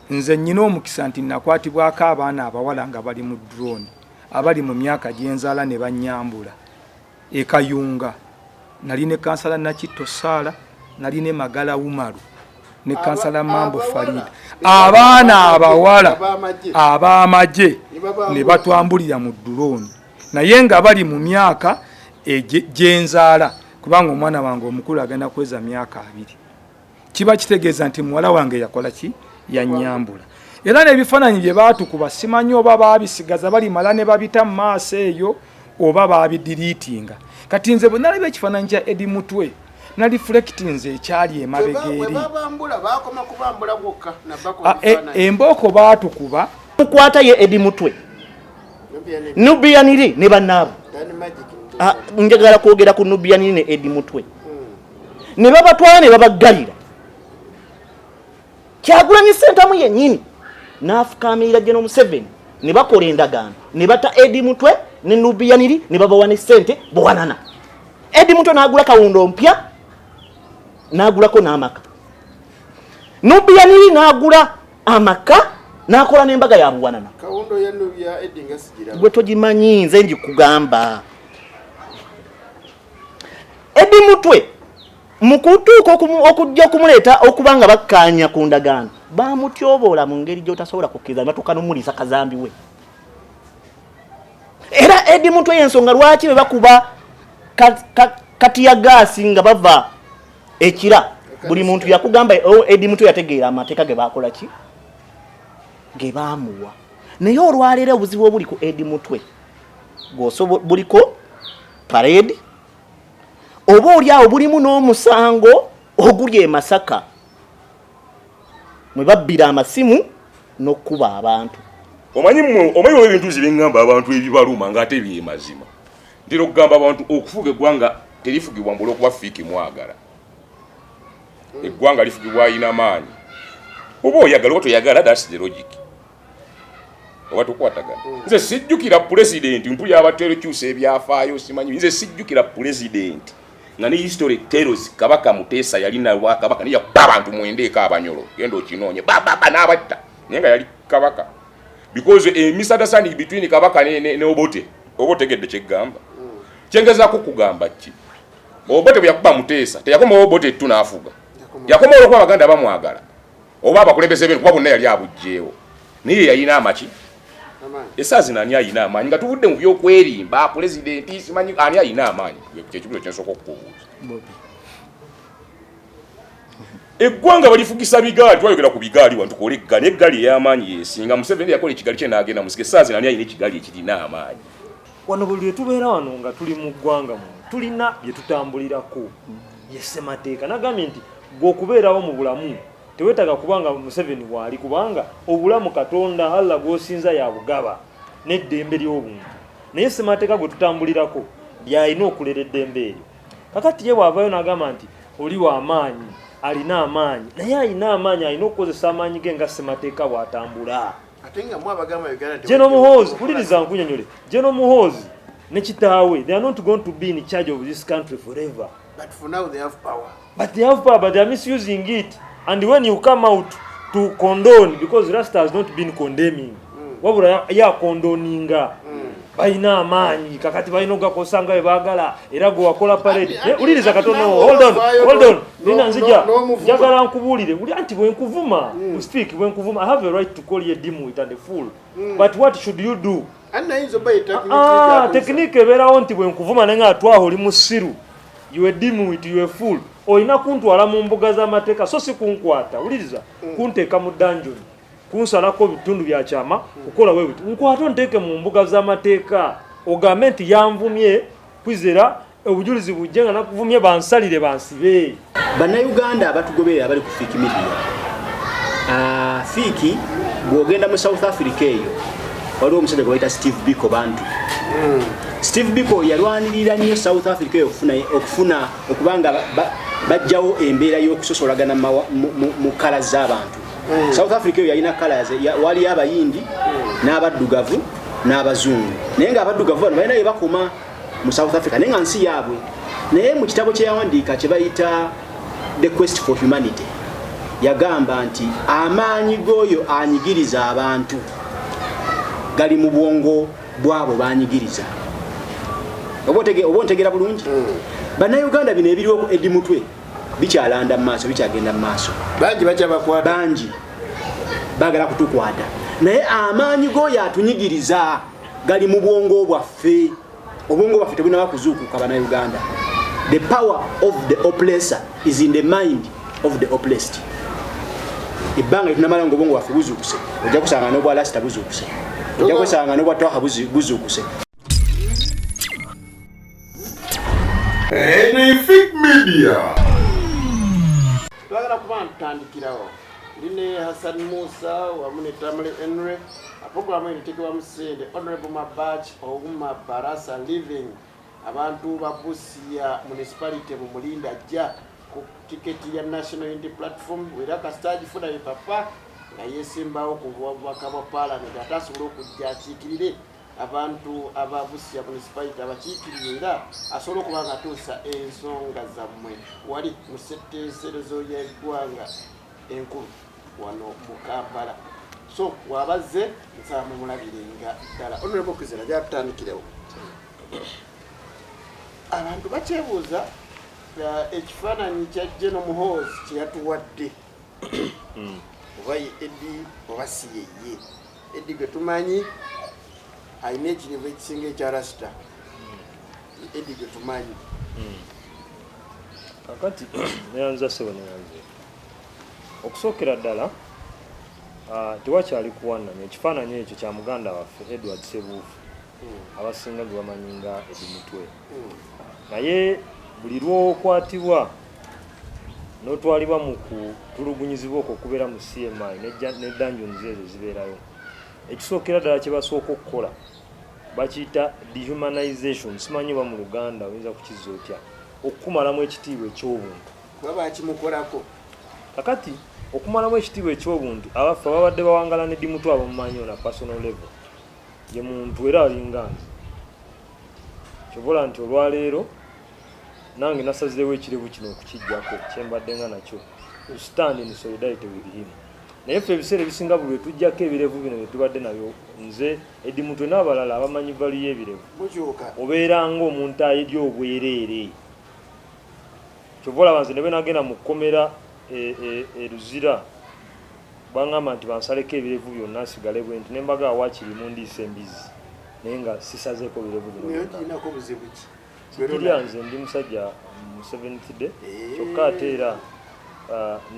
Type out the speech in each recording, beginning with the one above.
nze nnyina omukisa nti nakwatibwako abaana abawala nga bali mu drone abali mu myaka gy'enzaala ne bannyambula ekayunga nali ne kansala Nakitto Saala nali ne Magala Umaru ne kansala Mambo Farida abaana abawala ab'amagye ne batwambulira mu drone naye nga bali mu myaka gy'enzaala kubanga omwana wange omukulu agenda kweza myaka 2 kiba kitegeeza nti muwala wange yakola ki yannyambula era n'ebifaananyi bye baatukuba simanyi oba baabisigaza bali mala ne babita mu maaso eyo oba baabidiriitinga kati nze bwe nalaba ekifaananyi kya Eddie Mutwe na reflectinze ekyali emabegeeri embooko baatukuba mukwata ye Eddie Mutwe Nubianiri ne bannaabo njagala kwogera ku Nubianiri ne Eddie Mutwe ne babatwala ne babaggalira Kyagulanyi Ssentamu yennyini n'afukamirira General Museveni ne bakola endagaano ne bata Eddie Mutwe ne Nubianiri ne babawa ne ssente buwanana Eddie Mutwe n'agula kawundo mpya n'agulako n'amaka Nubianiri n'agula amaka n'akola n'embaga ya buwanana kawundo ya Nubia Eddie ngasigira gwe togimanyi nze njikugamba Eddie Mutwe mukutuuka okujja kumuleeta okubanga bakkaanya ku ndagaano bamutyobola mu ngeri gy'otasobola kukkiriza batuuka n'omulisa kazambi we era Eddie Mutwe y'ensonga lwaki be bakuba katiya gaasi nga bava ekira buli muntu yakugamba Eddie Mutwe yategeera amateeka ge bakola ki ge baamuwa naye olwaleero obuzibu obuli ku Eddie Mutwe buliko parade oba oli awo bulimu n'omusango oguli e Masaka mwe babbira amasimu n'okkuba abantu omanyi ebintu zibingamba abantu ebibaluma ng'ate byemazima ntera okugamba abantu okufuga eggwanga terifugibwa mbula okuba fiiki mwagala eggwanga lifugibwa ayina maanyi oba oyagala oba toyagala that's the logic oba tukwatagana nze sijjukira pulezidenti mpulira abaterekyusa ebyafaayo simanyi nze sijjukira pulezidenti nga ne history tells Kabaka Muteesa yalina wa Kabaka niya abantu muendeeka abanyolo gendo kinonye baba n'abatta nenga yali Kabaka because misunderstanding between Kabaka ne Obote gedde kyegamba kyengeza ko kugamba ki Obote byakuba Muteesa teyakoma Obote tunaafuga yakoma olwo kwa baganda bamwagala oba abakulembeze bene kwa bonna yali abujjeewo niye yalina amachi esazi nani ayina amanyi nga tuvudde mu byokwerimba president simanyi ani ayina amanyi kyekibiro kyensoko okubuuza eggwanga balifugisa bigaali twayogera ku bigaali wantu kole gane eggali y'amanyi yesinga Museveni yakola ekigali kye n'agenda musike esazi nani ayina ekigali ekirina amanyi wano buli tubeera wano nga tuli mu ggwanga mu tulina bye tutambulirako yesemateeka nagambye nti gw'okubeerawo mu bulamu tewetaga kubanga Museveni wali kubanga obulamu Katonda Allah gwosinza ya bugaba n'eddembe ly'obuntu naye semateeka gwe tutambulirako byalina okulera eddembe eryo kakati ye bw'avaayo n'agamba nti oli wa amaanyi alina amaanyi naye alina amaanyi alina okukozesa amaanyi ge nga semateeka bw'atambula General Muhoozi puliriza nkunyonyole General Muhoozi ne kitaawe they are not going to be in charge of this country forever but for now they have power but they are misusing it. And when you come out to condone, because Rasta has not been condemning, wabula ya condoninga baina amanyi kakati baino gakosanga ebagala era go wakola parade uliriza Katonda hold on nina nzija njagala nkubulire uli anti bwe nkuvuma speak bwe nkuvuma I have a right to call you dimwit and a fool but what should you do anna inzo bay technique technique ebera onti bwe nkuvuma nenga atwaho oli musiru you a dimwit you a fool oyina kuntwala mu mbuga z'amateeka so si kunkwata uliriza kunteeka mu dungeon kunsalako bitundu bya kyama kukola wewe nkwata nteeke mu mbuga z'amateeka ogambe nti yanvumye kwizera obujulizi bujjenga nakuvumye bansalire bansibe Bannayuganda abatugobera abali ku Fiiki Media Fiiki bw'ogenda mu South Africa eyo waliwo omusajja gwe bayita Steve Biko Bantu Steve Biko yalwanirira nnyo South Africa okufuna okubanga bajjawo embeera y'okusosolagana mu kala z'abantu South Africa yalina kala wali abayindi n'abaddugavu n'abazungu naye nga abaddugavu bano balina bye bakoma mu South Africa naye nga nsi yaabwe naye mu kitabo kye yawandiika kye bayita The Quest for Humanity yagamba nti amaanyi g'oyo anyigiriza abantu gali mu bwongo bwabo banyigiriza. Oba ontegeera bulungi? Bannayuganda bino ebiriwo Eddie Mutwe bikyalanda mu maaso, bikyagenda mu maaso. Bangi bakyabakwata. Bangi baagala kutukwata. Naye amaanyi g'oyo atunyigiriza gali mu bwongo bwaffe. Obwongo bwaffe tebunaba kuzuukuka bannayuganda. The power of the oppressor is in the mind of the oppressed. Ebbanga litunamala nga obwongo bwaffe buzuukuse, ojja kusanga n'obwa lasita buzuukuse, ojja kusanga n'obwa twaha buzuukuse. Enefik Media. Twagala kuba ntutandikirawo. Ndine Hassan Musa wamu ne Tamale Henry. Apogulamu eritekebwa mu ssente Honorable Mabach Ouma Barasa Living. Abantu ba Busia Municipality mu Mulinda ajja ku tiketi ya National Unity Platform wera kastaji funa papa na yesimbawo ku bwaka bwa parliament atasobola okujja akiikirire abantu aba Busia Municipality abakiikirire era asobola okuba nga atuusa ensonga zammwe wali mu setteeserezo y'eggwanga enkulu wano mu Kampala. So wabaze nsaba mulabirenga ddala. Honorable Kizera gyatutandikirewo. Abantu bakyebuuza ekifaananyi kya General Muhoozi kye yatuwadde oba ye Eddie oba si yeye. Eddie gwe tumanyi alina ekirivu ekisinga ekya rasita. Eddie gwe tumanyi. Kakati neyanza sebo neyanze okusookera ddala tewakyali kuwannanya ekifaananyi ekyo kya muganda waffe Edward Sebuufu abasinga gwe bamanyi nga Eddie Mutwe. Naye buli lw'okwatibwa n'otwalibwa mu kutulugunyizibwa okwo okubeera mu CMI ne dungeons ezo zibeerayo, ekisookera ddala kye basooka okukola bakiyita dehumanization. Simanyi oba mu Luganda oyinza kukizza otya, okukumalamu ekitiibwa eky'obuntu. Kuba bakimukolako. Kakati okumalamu ekitiibwa eky'obuntu abaffe ababadde bawangala ne Eddie Mutwe abamumanyi na personal level ye muntu era alinga nze. Kyobola nti olwaleero nange nasazirewo ekirevu kino okukijjako kyembadde nga nakyo stand in solidarity with him. Naye ffe ebiseera ebisinga buli tujjako ebirevu bino bye tubadde nabyo nze Eddie Mutwe n'abalala abamanyi valu y'ebirevu obeera ng'omuntu ayerya obwereere. Kyobola banze ne bwe nagenda mu kkomera Luzira bangamba nti bansaleko ebirevu byonna nsigale bwe nti nembaga waakiri mu ndiisa embizi naye nga sisazeeko birevu bino. Sikirya nze ndi musajja mu 7th day kyokka ate era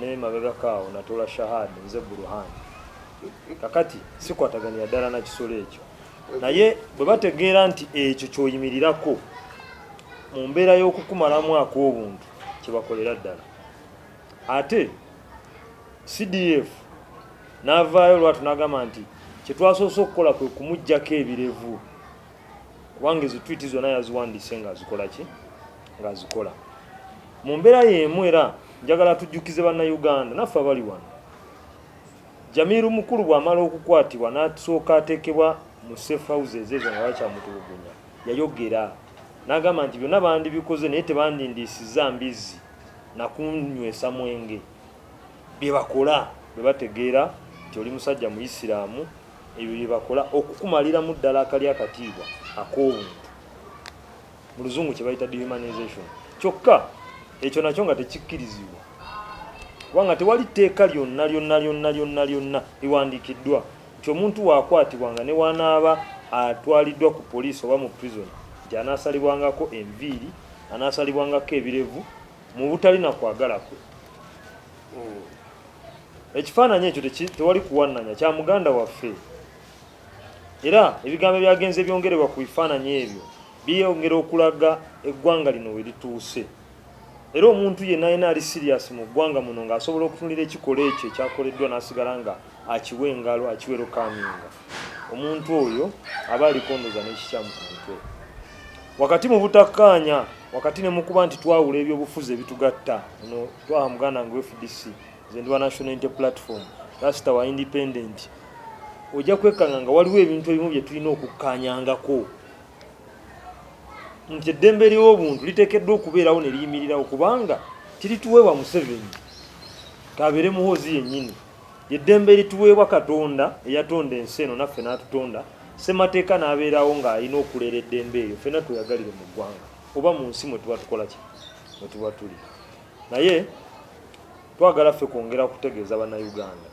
ne mabegakaawo natoola shahada nze Buruhani. Kakati sikwataganira ddala na kisolo ekyo, naye bwe bategeera nti ekyo ky'oyimirirako mu mbeera y'okukumalamu ak'obuntu kye bakolera ddala. Ate CDF n'avaayo lwatu n'agamba nti kye twasoose okukola kwe kumuggyako ebirevu kubanga ezo tweet zonna yaziwandiise ng'azikola ki? Ng'azikola. Mu mbeera y'emu era njagala tujjukize bannayuganda naffe abali wano. Jamiru mukulu bw'amala okukwatibwa n'asooka ateekebwa mu safe houses ezo nga bakyamutulugunya, yayogera n'agamba nti byonna bandibikoze naye tebandindiisizza mbizi na kunywesa mwenge. Bye bakola bwe bategeera nti oli musajja Muisiraamu, ebyo bye bakola okukumaliramu ddala akali akatiibwa ak'obuntu. Mu Luzungu kye bayita dehumanization. Kyokka ekyo nakyo nga tekikkirizibwa kubanga tewali tteeka lyonna liwandiikiddwa nti omuntu waakwatibwanga ne wanaaba atwaliddwa ku poliisi oba mu prison nti anaasalibwangako enviiri, anaasalibwangako ebirevu mu butali na kwagala kwe. Ekifaananyi ekyo tewali kuwannanya kya muganda waffe. Era ebigambo ebyagenze byongerebwa ku bifaananyi ebyo byongera okulaga eggwanga lino we lituuse. Era omuntu yenna yena ali serious mu ggwanga muno ng'asobola okutunulira ekikola ekyo ekyakoleddwa n'asigala nga akiwa engalo, akiwero kaaminga, omuntu oyo aba alikondoza n'ekikyamu ku mutwe. Wakati mu butakkaanya, wakati ne mukuba nti twawula ebyobufuzi ebitugatta, no twaha muganda nga FDC nze ndi wa National Unity Platform, Rasta wa Independent, ojja kwekanga nga waliwo ebintu ebimu bye tulina okukkaanyangako nti eddembe ly'obuntu liteekeddwa okubeerawo ne liyimirirawo kubanga kirituweebwa Museveni. kabere muhozi yennyini yeddembe lituweebwa Katonda eyatonda ensi eno naffe n'atutonda ssemateeka n'abeerawo ng'alina okulera eddembe eryo ffenna tweyagalire mu ggwanga oba mu nsi mwe tuba tukola ki mwe tuba tuli naye twagala ffe kwongera kutegeeza bannayuganda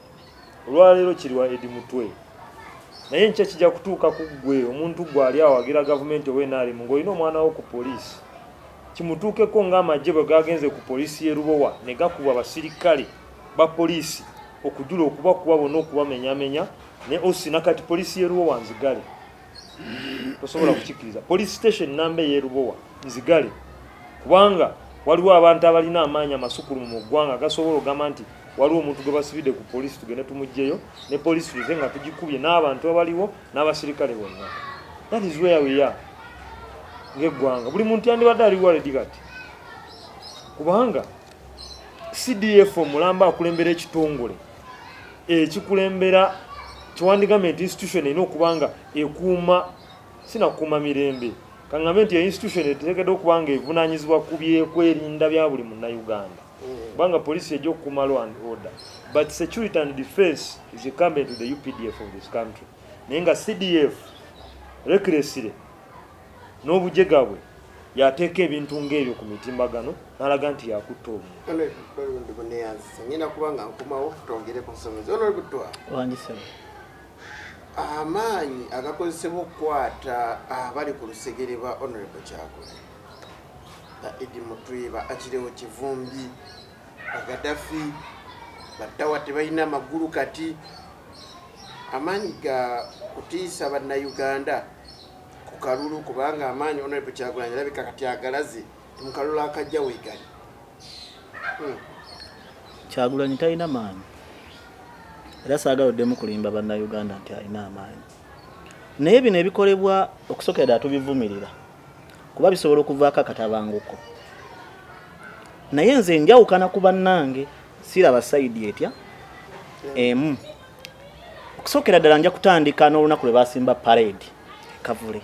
olwaleero kiriwa Edi Mutwe naye nkya kijja kutuuka ku ggwe omuntu gwali awagira gavumenti ow'enaalimu ng'olina omwana wo ku poliisi kimutuukeko ng'amagye bwe gagenze ku poliisi y'e Lubowa ne gakuba basirikale ba poliisi okujula okubakuba bonna okubamenyamenya ne osina kati poliisi y'e Lubowa nzigale tosobola kukikkiriza police station namba y'e Lubowa nzigale kubanga waliwo abantu abalina amaanyi amasukulumu mu ggwanga gasobola ogamba nti waliwo omuntu gwe basibidde ku poliisi tugende tumugjeyo ne poliisi tuze nga tugikubye n'abantu abaliwo n'abasirikale bonna. That is where we are ng'eggwanga buli muntu yandibadde ali waledi kati kubanga CDF omulamba akulembera ekitongole ekikulembera kiwandigament institution erina okubanga ekuuma sinakuuma mirembe kaŋŋambe nti institution etegekedde okuba nga evunaanyizibwa ku byekwerinda bya buli munnayuganda kubanga poliisi ejja okukuuma law and order but security and defense is incumbent to the UPDF of this country naye nga CDF recklessly n'obujega bwe yateeka ebintu ng'ebyo ku mitimbagano n'alaga nti yakutta omuntu nyina kubanga nkumawo tongere ku nsonga zono butwa amaanyi agakozesebwa okukwata abali ku lusegere ba Honorable Kyagulanyi Edi Mutwe ba Akirewo Kivumbi Gaddafi batawa tebalina amagulu kati amaanyi ga kutiisa bannayuganda ku kalulu kubanga amaanyi Honorable Kyagulanyi alabika kati agalaze mu kalulu akajja weegali Kyagulanyi talina maanyi era saagaloddemu kulimba bannayuganda nti alina amaanyi naye bino ebikolebwa okusokera ddala tubivumirira kuba bisobola okuvaako akatabanguko naye nze njawukana ku bannange siraba sayidi etya emu okusokera ddala nja kutandika n'olunaku lwe basimba parade Kavule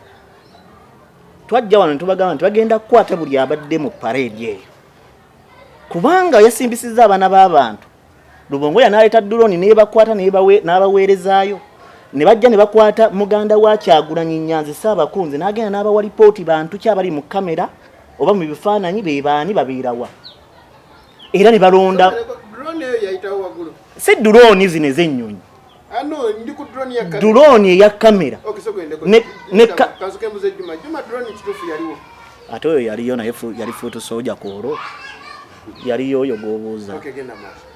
twajja wano netubagamba nti bagenda kukwata buli abadde mu parade eyo kubanga yasimbisizza abaana b'abantu Lubongoya n'aleeta drone nebakwata n'abaweerezaayo ne bajja ne bakwata muganda wa Kyagulanyi Nyanzi Ssaabakunzi n'agenda n'abawa lipooti bantu kyabali mu kamera oba mu bifaananyi be baani babeerawa era ne balonda drone eyo yayitawo waggulu si drone zino ez'ennyonyi ano ndi ku drone ya kamera drone eya kamera kazuke mbuze Juma drone kitufu yaliwo ate oyo yaliyo naye yali foto soja koolo yaliyo oyo gobuuza okegenda maaso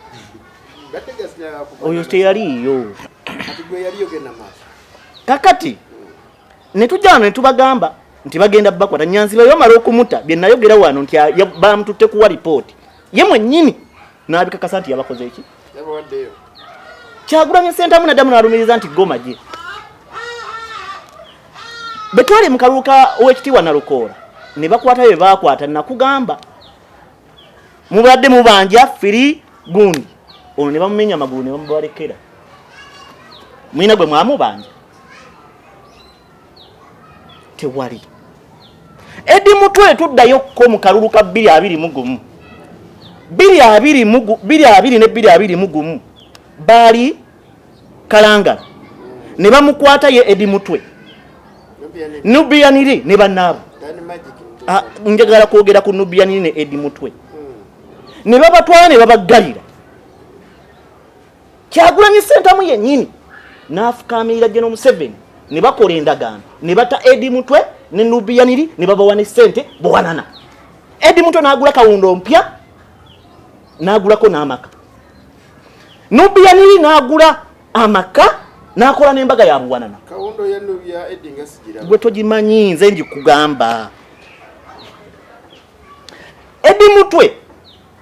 oyo teyaliyo atigwe yaliyo genda maaso kakati ne tujjano ne tubagamba nti bagenda bakwata Nyanzi bayo bamala okumuta bye nayogera wano nti bamututte kuwa lipooti ye mwennyini n'abikakasa nti yabakoze eki yabawaddeyo Kyagulanyi Ssentamu naddamu n'alumiriza nti goma gye bwe twali mu kalulu ka Oweekitiibwa Nalukoola ne bakwata bye baakwata nakugamba mubadde mubanja firi gundi ono ne bamumenya amagulu ne bamubalekera mwina gwe mwamubanja tewali Edi Mutwe tuddayo ko mu kalulu ka 221 221 bali Kalangala ne bamukwata ye Edi Mutwe Nubiyaniri ne bannaabo njagala kwogera ku Nubiyaniri ne Edi Mutwe ne babatwala ne babaggalira Kyagulanyi Ssentamu yennyini n'afukamirira General Museveni ne bakola endagaano ne bata Edi Mutwe ne Nubiyaniri ne babawa ne ssente buwanana Edi Mutwe n'agula kawundo mpya n'agulako n'amaka Nubiyaniri n'agula amaka n'akola n'embaga ya buwanana kawundo ya Nubya Edi ngasigira gwe togimanyi nze njikugamba Edi Mutwe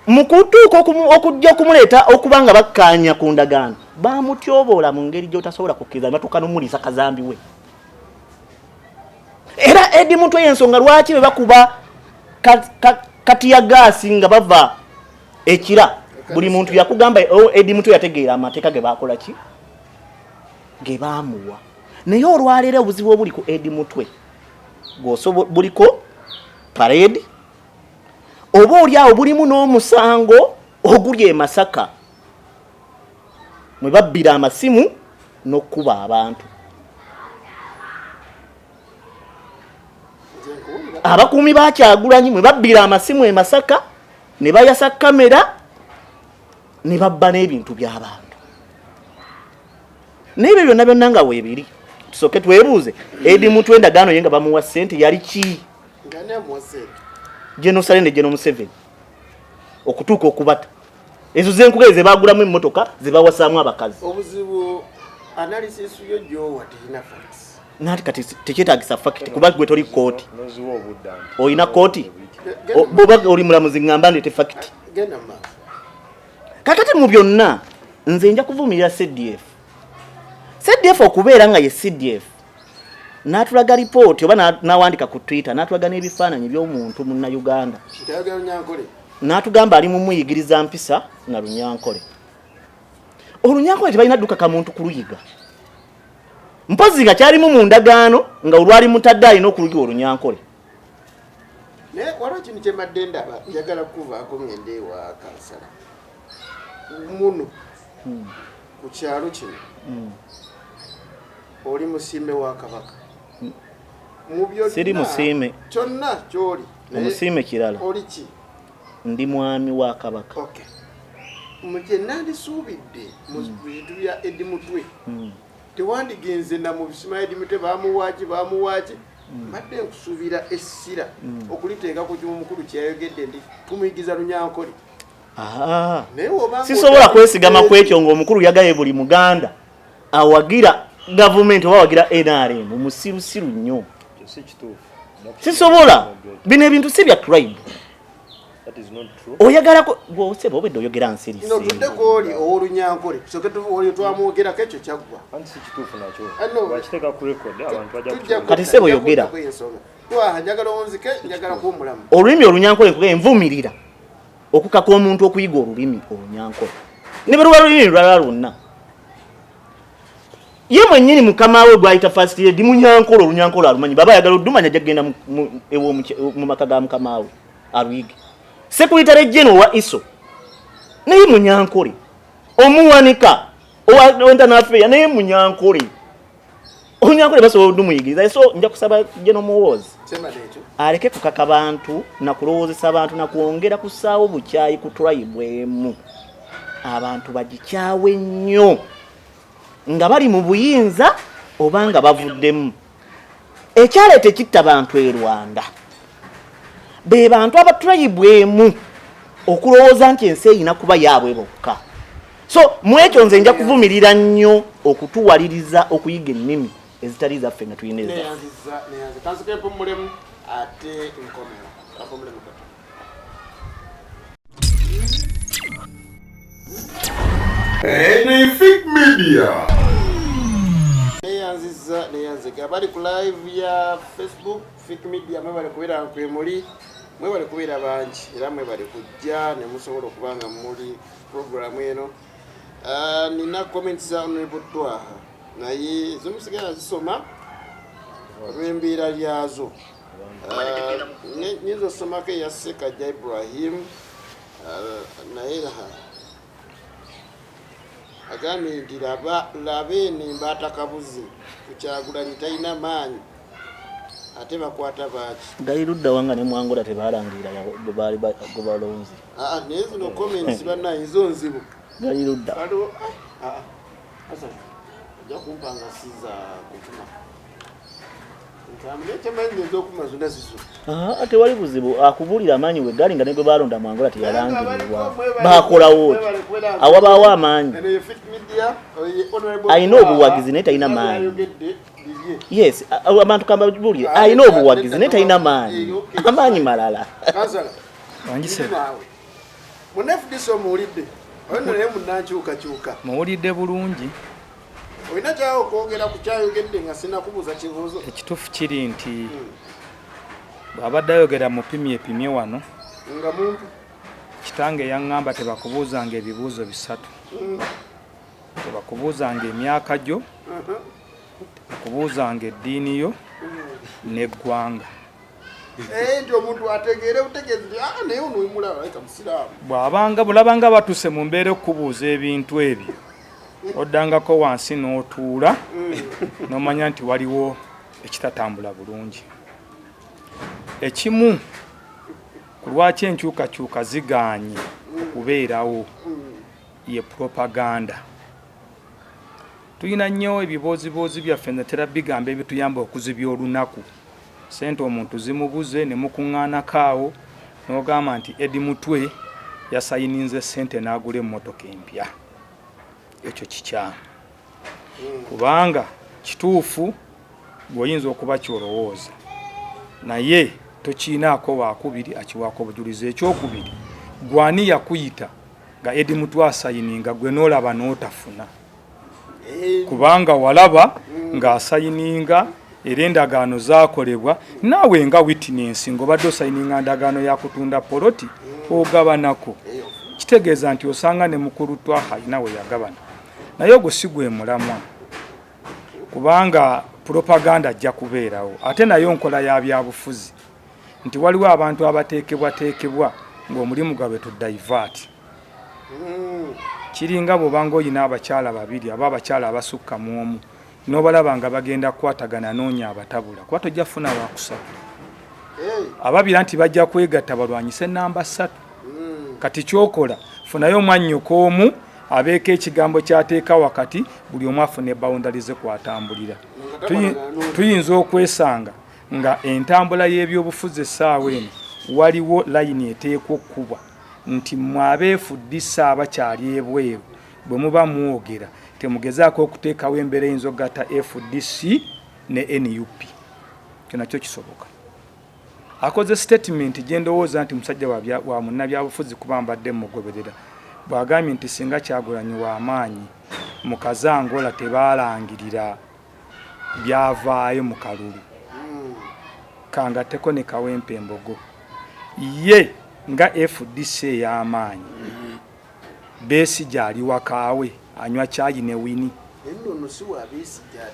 mukutuuka okujja okumuleeta okubanga bakkaanya ku ndagaano bamutyoboola mu ngeri gy'otasobola kukkiriza ne batuuka n'omulisa kazambi we era Edi Mutwe y'ensonga lwaki bwe bakuba katiya gaasi nga bava ekira buli muntu yakugamba Edi Mutwe yategeera amateeka ge baakola ki ge baamuwa naye olwaleero obuzibu obuli ku Edi Mutwe buliko parade oba oli awo bulimu n'omusango oguli e Masaka mwe babbira amasimu n'okkuba abantu. Abakuumi ba Kyagulanyi mwe babbira amasimu e Masaka ne bayasa kamera ne babba n'ebintu by'abantu. N'ebyo byonna byonna nga weebiri. Tusooke twebuuze Eddie Mutwe endagaano ye nga bamuwa ssente yali ki? Genocide ne General Museveni okutuuka okubata. Ezo z'enkuga ze baagulamu emmotoka ze bawasaamu abakazi. Obuzibu analysis yo gyowa terina facts. Nati kati tekyetaagisa fact kuba gwe toli kooti. Oyina kooti? Boba oli mulamuzi ngamba ndete fact. Genda maaso. Kakati mu byonna nze nja kuvumirira CDF. CDF okubeera nga ye CDF n'atulaga ripooti oba n'awandika ku Twitter n'atulaga n'ebifaananyi by'omuntu munna Uganda. Kitayagala Runyankole. N'atugamba ali mu muyigiriza mpisa na Runyankole. Olunyankole tebalina dduka ka muntu kuluyiga. Mpozi nga kyalimu mu ndagaano nga olwali mutadde alina okuluyiga Olunyankole. Ne waliwo kino kye mbadde ndaba njagala kuvaako ngende ewa kansala. Muno ku kyalo kino oli musimbe wa Kabaka. Mu byonna Siri musiime. Kyonna ky'oli. Omusiime kirala. Oli ki? Ndi mwami wa Kabaka. Okay. Muje nandisuubidde mu bintu bya Eddie Mutwe. Tewandigenze na mu bisima Eddie Mutwe bamuwaaki. Mbadde nkusuubira essira okuliteeka ku kimu mukulu kyayogedde ndi tumuyigiza Runyankole. Sisobola kwesigama ku ekyo ng'omukulu yagaye buli Muganda awagira gavumenti oba awagira NRM musirusiru nnyo. Sisobola bino ebintu si bya tribe. That is not true. Oyagala ko bw'oseba obedde oyogera nsirisi. No tudde goli Olunyankole. Soke oli twamwogera kekyo kyaggwa. Anti si kituufu nakyo. Bakiteeka ku record abantu bajja kati sebo yogera. Njagala onzike njagala kuwumulamu. Olulimi Olunyankole nkuge envumirira okukaka omuntu okuyiga olulimi Olunyankole. Ne bwe luba lulimi lulala lwonna. Ye mwennyini mukama we gwayita first year di Munyankole Olunyankole alumanyi baba yagala oddumanya jagenda mu maka ga mukama we aluyige. Secretary General wa ISO naye Munyankole omuwanika owentana afeya naye Munyankole Olunyankole basobola oddumuyigiriza so nja kusaba General Muwoozi aleke kukaka bantu na kulowoozesa abantu na kwongera kusaawo bukyayi ku tribe emu abantu bagikyawe nnyo nga bali mu buyinza oba nga bavuddemu ekyaleeta ekitta bantu e Rwanda be bantu abatribe emu okulowooza nti ensi eyina kuba yaabwe bokka so mu ekyo nze nja kuvumirira nnyo okutuwaliriza okuyiga ennimi ezitali zaffe nga tuyina Fik Media. Neyanziza bali ku live ya Facebook Fik Media mwebale kubeera nkwemuli mwebale kubeera bangi era mwebale kujja ne musobola okubanga muri program eno. Nina comments za Honorable Twaha naye zomusigala zisoma olw'embeera lyazo. Nizo somako ya Sekaja Ibrahim naye agambye nti labe enimba atakabuzi ku Kyagulanyi talina maanyi ate bakwata baaki gali ludda wanga ne Mwangola tebalangirira baali balonzi naye zino comments bannaye zo nzibu gali ludda asa ojja kumpanga siza kufuna ate wali buzibu akubulira amaanyi we gali nga negwe balonda Mwangola teyalangirirwa bakolawo awabaawo amaanyi ayina obuwagizi naye talina maanyi yes abantu kambabulire ayina obuwagizi naye talina maanyi amaanyi malala muwulidde bulungi oyina kyawo kwogera ku kyayogedde nga sinakubuuza kibuuzo ekituufu kiri nti bw'abadde ayogera mupimye wano nga muntu kitange yaŋŋamba tebakubuuzanga ebibuuzo bisatu tebakubuuzanga emyaka gyo tebakubuuzanga eddiini yo n'eggwanga nti omuntu ategeere butegeezi nti naye ono mulaba musiraamu bulabanga batuse mu mbeera okubuuza ebintu ebyo oddangako wansi n'otuula n'omanya nti waliwo ekitatambula bulungi. Ekimu ku lwaki enkyukakyuka zigaanye okubeerawo ye propaganda. Tulina nnyo ebibooziboozi byaffe natera bigamba ebituyamba okuzibya olunaku. Sente omuntu zimubuze ne mukuŋŋaanako awo n'ogamba nti Eddie Mutwe yasayininze sente n'agula emmotoka empya. Ekyo kikyamu. Kubanga kituufu bw'oyinza okuba kyolowooza naye tokiinaako waakubiri akiwaako obujulizi. Ekyokubiri gwani yakuyita nga Eddie Mutwe asayininga gwe n'olaba n'otafuna. Kubanga walaba ng'asayininga era endagaano zaakolebwa naawe nga witness ng'obadde osayininga ndagaano ya kutunda poloti ogabanako. Kitegeeza nti osanga ne mukulu Twaha alina we yagabana. Naye ogwo si gwe mulamwa kubanga propaganda ajja kubeerawo. Ate nayo nkola ya byabufuzi nti waliwo abantu abateekebwateekebwa ng'omulimu gwabwe tudivert. Kiringa bw'obanga oyina abakyala babiri aba abakyala abasukka mu omu n'obalaba nga bagenda kukwatagana noonya abatabula kuba tojja funa wakusatu. Ababira nti bajja kwegatta balwanyise namba 3. Kati kyokola funayo omwannyoko omu abeeko ekigambo kyateeka wakati buli omu afune boundaries kwatambulira. Tuyinza okwesanga nga entambula y'ebyobufuzi essaawa eno waliwo layini eteekwa okkuba nti mwabeefuddisa abakyali ebweru bwe muba mwogera temugezaako okuteekawo embeera eyinza okugatta FDC ne NUP. Kyo nakyo kisoboka. Akoze statement gye ndowooza nti musajja wa munnabyabufuzi kuba mbadde mugoberera bw'agambye nti singa Kyagulanyi w'amaanyi mu Kazangola tebaalangirira byavaayo mu kalulu kangateko ne Kawempe Mbogo ye nga FDC ey'amaanyi Besigye ali wakaawe anywa caayi ne Wini.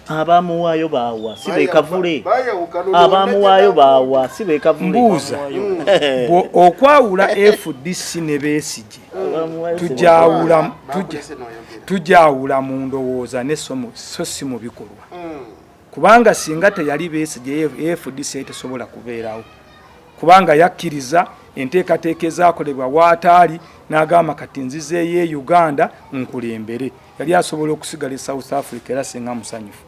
Abamuwaayo baawa si beekavule. Abamuwaayo baawa si beekavule. Mbuuza okwawula FDC ne Besigye tujaawula mu ndowooza ne so si mu bikolwa. Kubanga singa teyali Besigye FDC tesobola kubeerawo. Kubanga yakkiriza enteekateeka ezaakolebwa waataali n'agamba kati nzizeeyo e Uganda nkulembere. Yali asobola okusigala South Africa era singa musanyufu.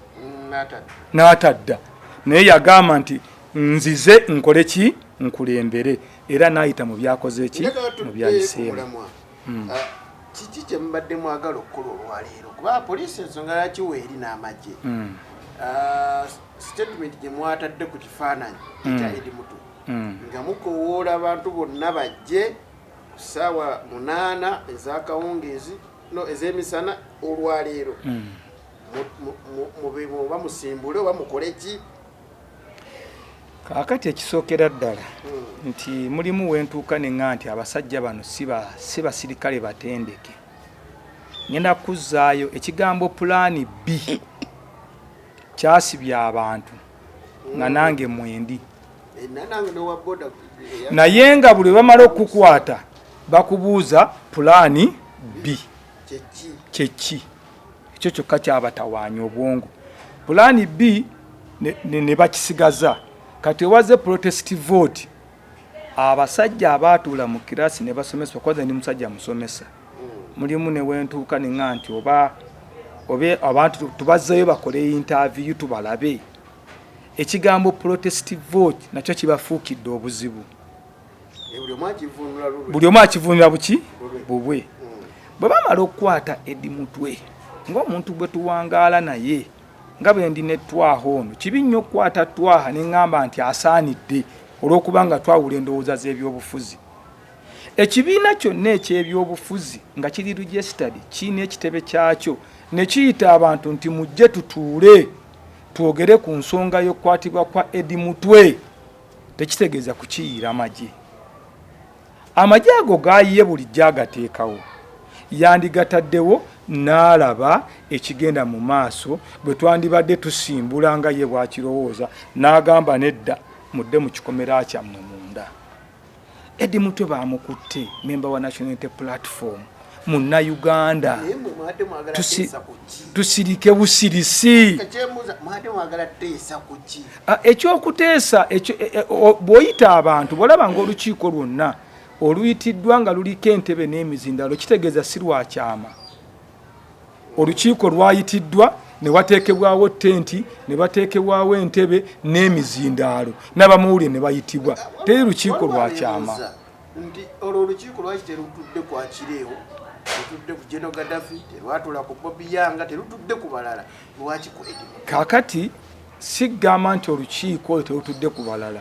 N'atadda. Naye yagamba nti nzize nkole ki nkulembere era n'ayita mu byakoze ki mu byayiseemu. Kiki kye mubadde mwagala okukola olwaleero kuba poliisi ensonga yakiwa eri n'amagye. Statement gye mwatadde ku kifaananyi ekya Eddie Mutwe nga mukowoola abantu bonna bajje ssaawa 8 ez'akawungeezi ez'emisana olwaleero oba musimbule oba mukole ki. Kaakati ekisookera ddala nti mulimu wentuuka neŋŋa nti abasajja bano si basirikale batendeke. Ngenda kuzzaayo ekigambo pulaani B kyasibya abantu nga nange mwendi. Naye nga buli bamala okukukwata bakubuuza pulaani B kyeki. Ekyo kyokka kyabatawaanya obwongo. Pulaani B ne bakisigaza. Kati waze protest vote abasajja abaatuula mu kirasi ne basomeswa kwaza ndi musajja musomesa. Mulimu ne wentuuka neŋŋa nti oba abantu tubazzeyo bakole interview tubalabe. Ekigambo protest vote nakyo kibafuukidde obuzibu. Buli omu akivunula buki bubwe. Bwe bamala okukwata Eddie Mutwe ng'omuntu bwe tuwangaala naye nga bwe ndi ne Twaha ono kibi nnyo okukwata Twaha ne ŋŋamba nti asaanidde olw'okuba nga twawula endowooza z'ebyobufuzi. Ekibiina kyonna eky'ebyobufuzi nga kiri registered kiina ekitebe kyakyo ne kiyita abantu nti mujje tutuule twogere ku nsonga y'okukwatibwa kwa Eddie Mutwe. Tekitegeeza kukiyiira amagye. Amagye ago gaayiye bulijjo agateekawo yandigataddewo n'alaba ekigenda mu maaso bwe twandibadde tusimbula nga ye bw'akirowooza n'agamba nedda mudde mu kikomera kyammwe munda. Eddie Mutwe baamukutte memba wa National Unity Platform Munnayuganda tusirike busirisi ekyokuteesa bw'oyita abantu bw'olaba ng'olukiiko lwonna oluyitiddwa nga luliko entebe n'emizindalo kitegeeza si lwakyama. Olukiiko lwayitiddwa ne wateekebwawo tenti ne bateekebwawo entebe n'emizindaalo n'abamuwulire ne bayitibwa teri lukiiko lwakyama. Nti olwo olukiiko lwaki terutudde kwa Kireewo, terutudde ku General Gaddafi, terwatula ku Bobby Yanga, terutudde ku balala, lwaki ku Eddie? Kaakati sigamba nti olukiiko terutudde ku balala.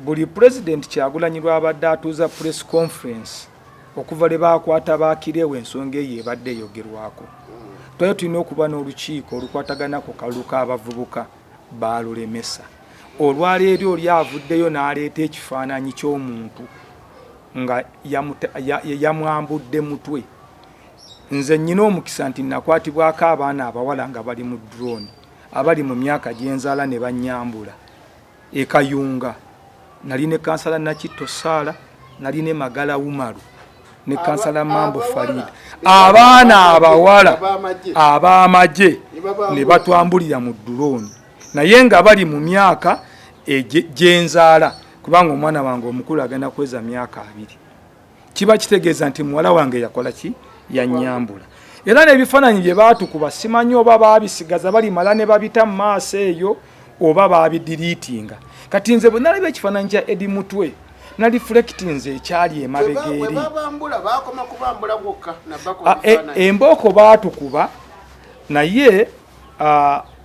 Buli President Kyagulanyi lwabadde atuuza press conference okuva lwe baakwata Kireewo ensonga eyo ebadde eyogerwako. Twali tulina okuba n'olukiiko olukwatagana ku kalulu k'abavubuka baalulemesa. Olwaleero oli avuddeyo n'aleeta ekifaananyi ky'omuntu nga yamwambudde mutwe. Nze nnyina omukisa nti nakwatibwako abaana abawala nga bali mu drone abali mu myaka gy'enzaala ne bannyambula e Kayunga. Nali ne kansala Nakitto Saala, nali ne Magala Umaru ne kansala Mambo Farid. Abaana abawala ab'amagye ne batwambulira mu drone naye nga bali mu myaka gy'enzaala, kubanga omwana wange omukulu agenda kweza myaka 2. Kiba kitegeeza nti muwala wange yakola ki? Yannyambula. Era n'ebifaananyi bye baatukuba simanyi oba baabisigaza balimala ne babita mu maaso eyo oba baabidiriitinga. Kati nze bwe nalaba ekifaananyi kya Eddie Mutwe naliflectinze ekyali emabega eri. Embooko baatukuba naye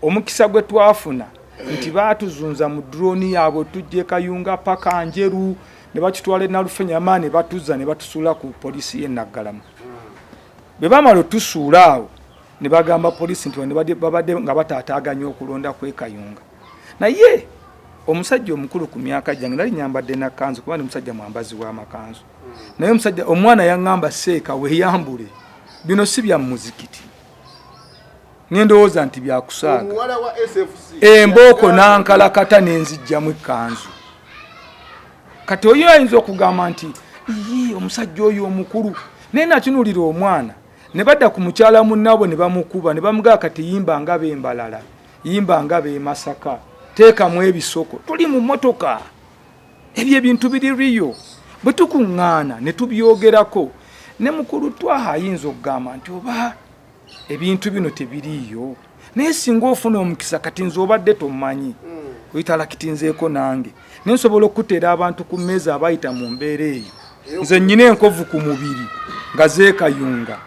omukisa gwe twafuna nti baatuzunza mu drone yaabwe tujje Kayunga paka Njeru ne bakitwala Nalufenyama ne batuzza ne batusuula ku poliisi y'e Naggalama. Bwe bamala otusuula awo ne bagamba poliisi nti babadde nga bataataaganya okulonda kw'e Kayunga. Naye omusajja omukulu ku myaka gyange nali nyambadde na kanzu kuba ndi musajja mwambazi w'amakanzu. Naye omusajja omwana yaŋŋamba seeka weeyambule bino si bya muzikiti. Ngendowooza nti byakusaaga. Embooko n'ankalakata n'enzijjamu ekkanzu. Kati oyo ayinza okugamba nti omusajja oyo omukulu. Naye nakinuulira omwana ne badda ku mukyala munnaabwe ne bamukuba ne bamugaa kati yimba nga b'Embalala, yimba nga b'e Masaka, teekamu ebisoko. Tuli mu mmotoka. Ebyo ebintu biririyo. Bwe tukuŋŋaana ne tubyogerako ne mukulu twaha ayinza okugamba nti oba ebintu bino tebiriyo. Naye singa ofuna omukisa kati nze obadde tomanyi oyitalakitinzeeko nange nensobola okuteera abantu ku mmeeza abayita mu mbeera eyo. Nze nnyina enkovu ku mubiri nga zeekayunga.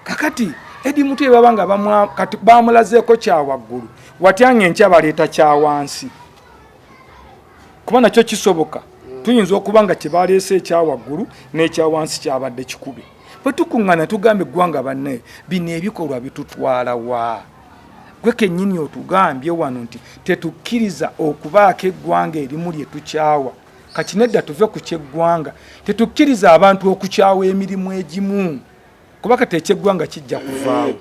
Kakati Eddie Mutwe babanga kati bamulazeeko kyawaggulu watyange enkya baleeta kyawansi kuba nakyo kisoboka. Tuyinza okuba nga kye baleese ekyawaggulu n'ekyawansi kyabadde kikube. Bwe tukuŋŋaana tugambe eggwanga banne bino ebikolwa bitutwala wa? Gwe kennyini otugambye wano nti tetukkiriza okubaako eggwanga erimu lye tukyawa. Kati nedda tuve ku kyeggwanga. Tetukkiriza abantu okukyawa emirimu egimu kuba kati ekyeggwanga kijja kuvaawo.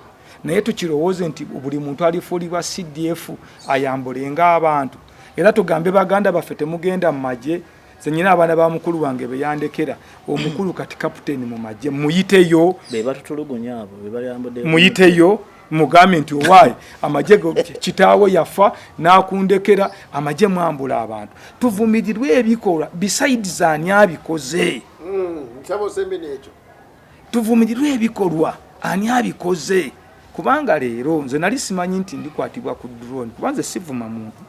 Naye tukirowooze nti buli muntu alifuulibwa CDF ayambulenga abantu. Era tugambe baganda baffe temugenda mu magye. Ze nyina abaana ba mukulu wange beyandekera omukulu kati kapiteni mu magye muyiteyo be batutulugunya abo be bayambode muyiteyo mugambe nti owaayi amagye kitaawo yafa n'akundekera amagye mwambula abantu. Tuvumirirwe ebikolwa besides ani abikoze. Nsabo sembe n'ekyo. Tuvumirirwe ebikolwa ani abikoze kubanga leero nze nali simanyi nti ndikwatibwa ku drone kuba nze sivuma muntu.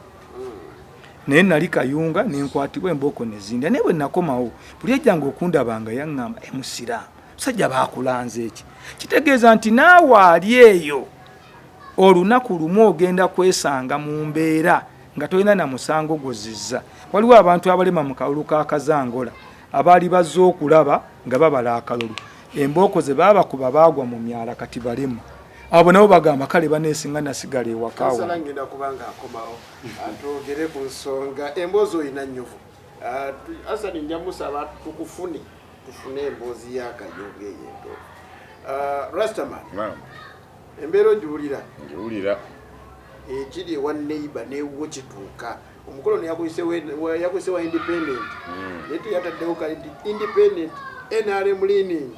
Naye nali Kayunga nenkwatibwa embooko nezindi. Naye bwe nakomawo buli ejjanga okundabanga yaŋŋamba musira musajja baakulanze eki. Kitegeeza nti naawe ali eyo olunaku lumu ogenda kwesanga mu mbeera nga tolina na musango gozizza. Waliwo abantu abalema mu kalulu ka Kazangola abaali bazze okulaba nga babala akalulu. Embooko ze baabakuba baagwa mu myala kati balema. Abo nabo bagamba kale baneesinga nasigala ewakaawo. Kansala ngenda kubanga akomawo atwogere ku nsonga emboozi oyina nnyuvu. Asani njamusaba tufune emboozi ya Kayunga eyo. Rastaman. Embeera ogiwulira? Ngiwulira. Ekiri ewa neighbor neewo kituuka. Omukolo yakuyise wa independent. Naye teyataddewo kali independent NRM leaning.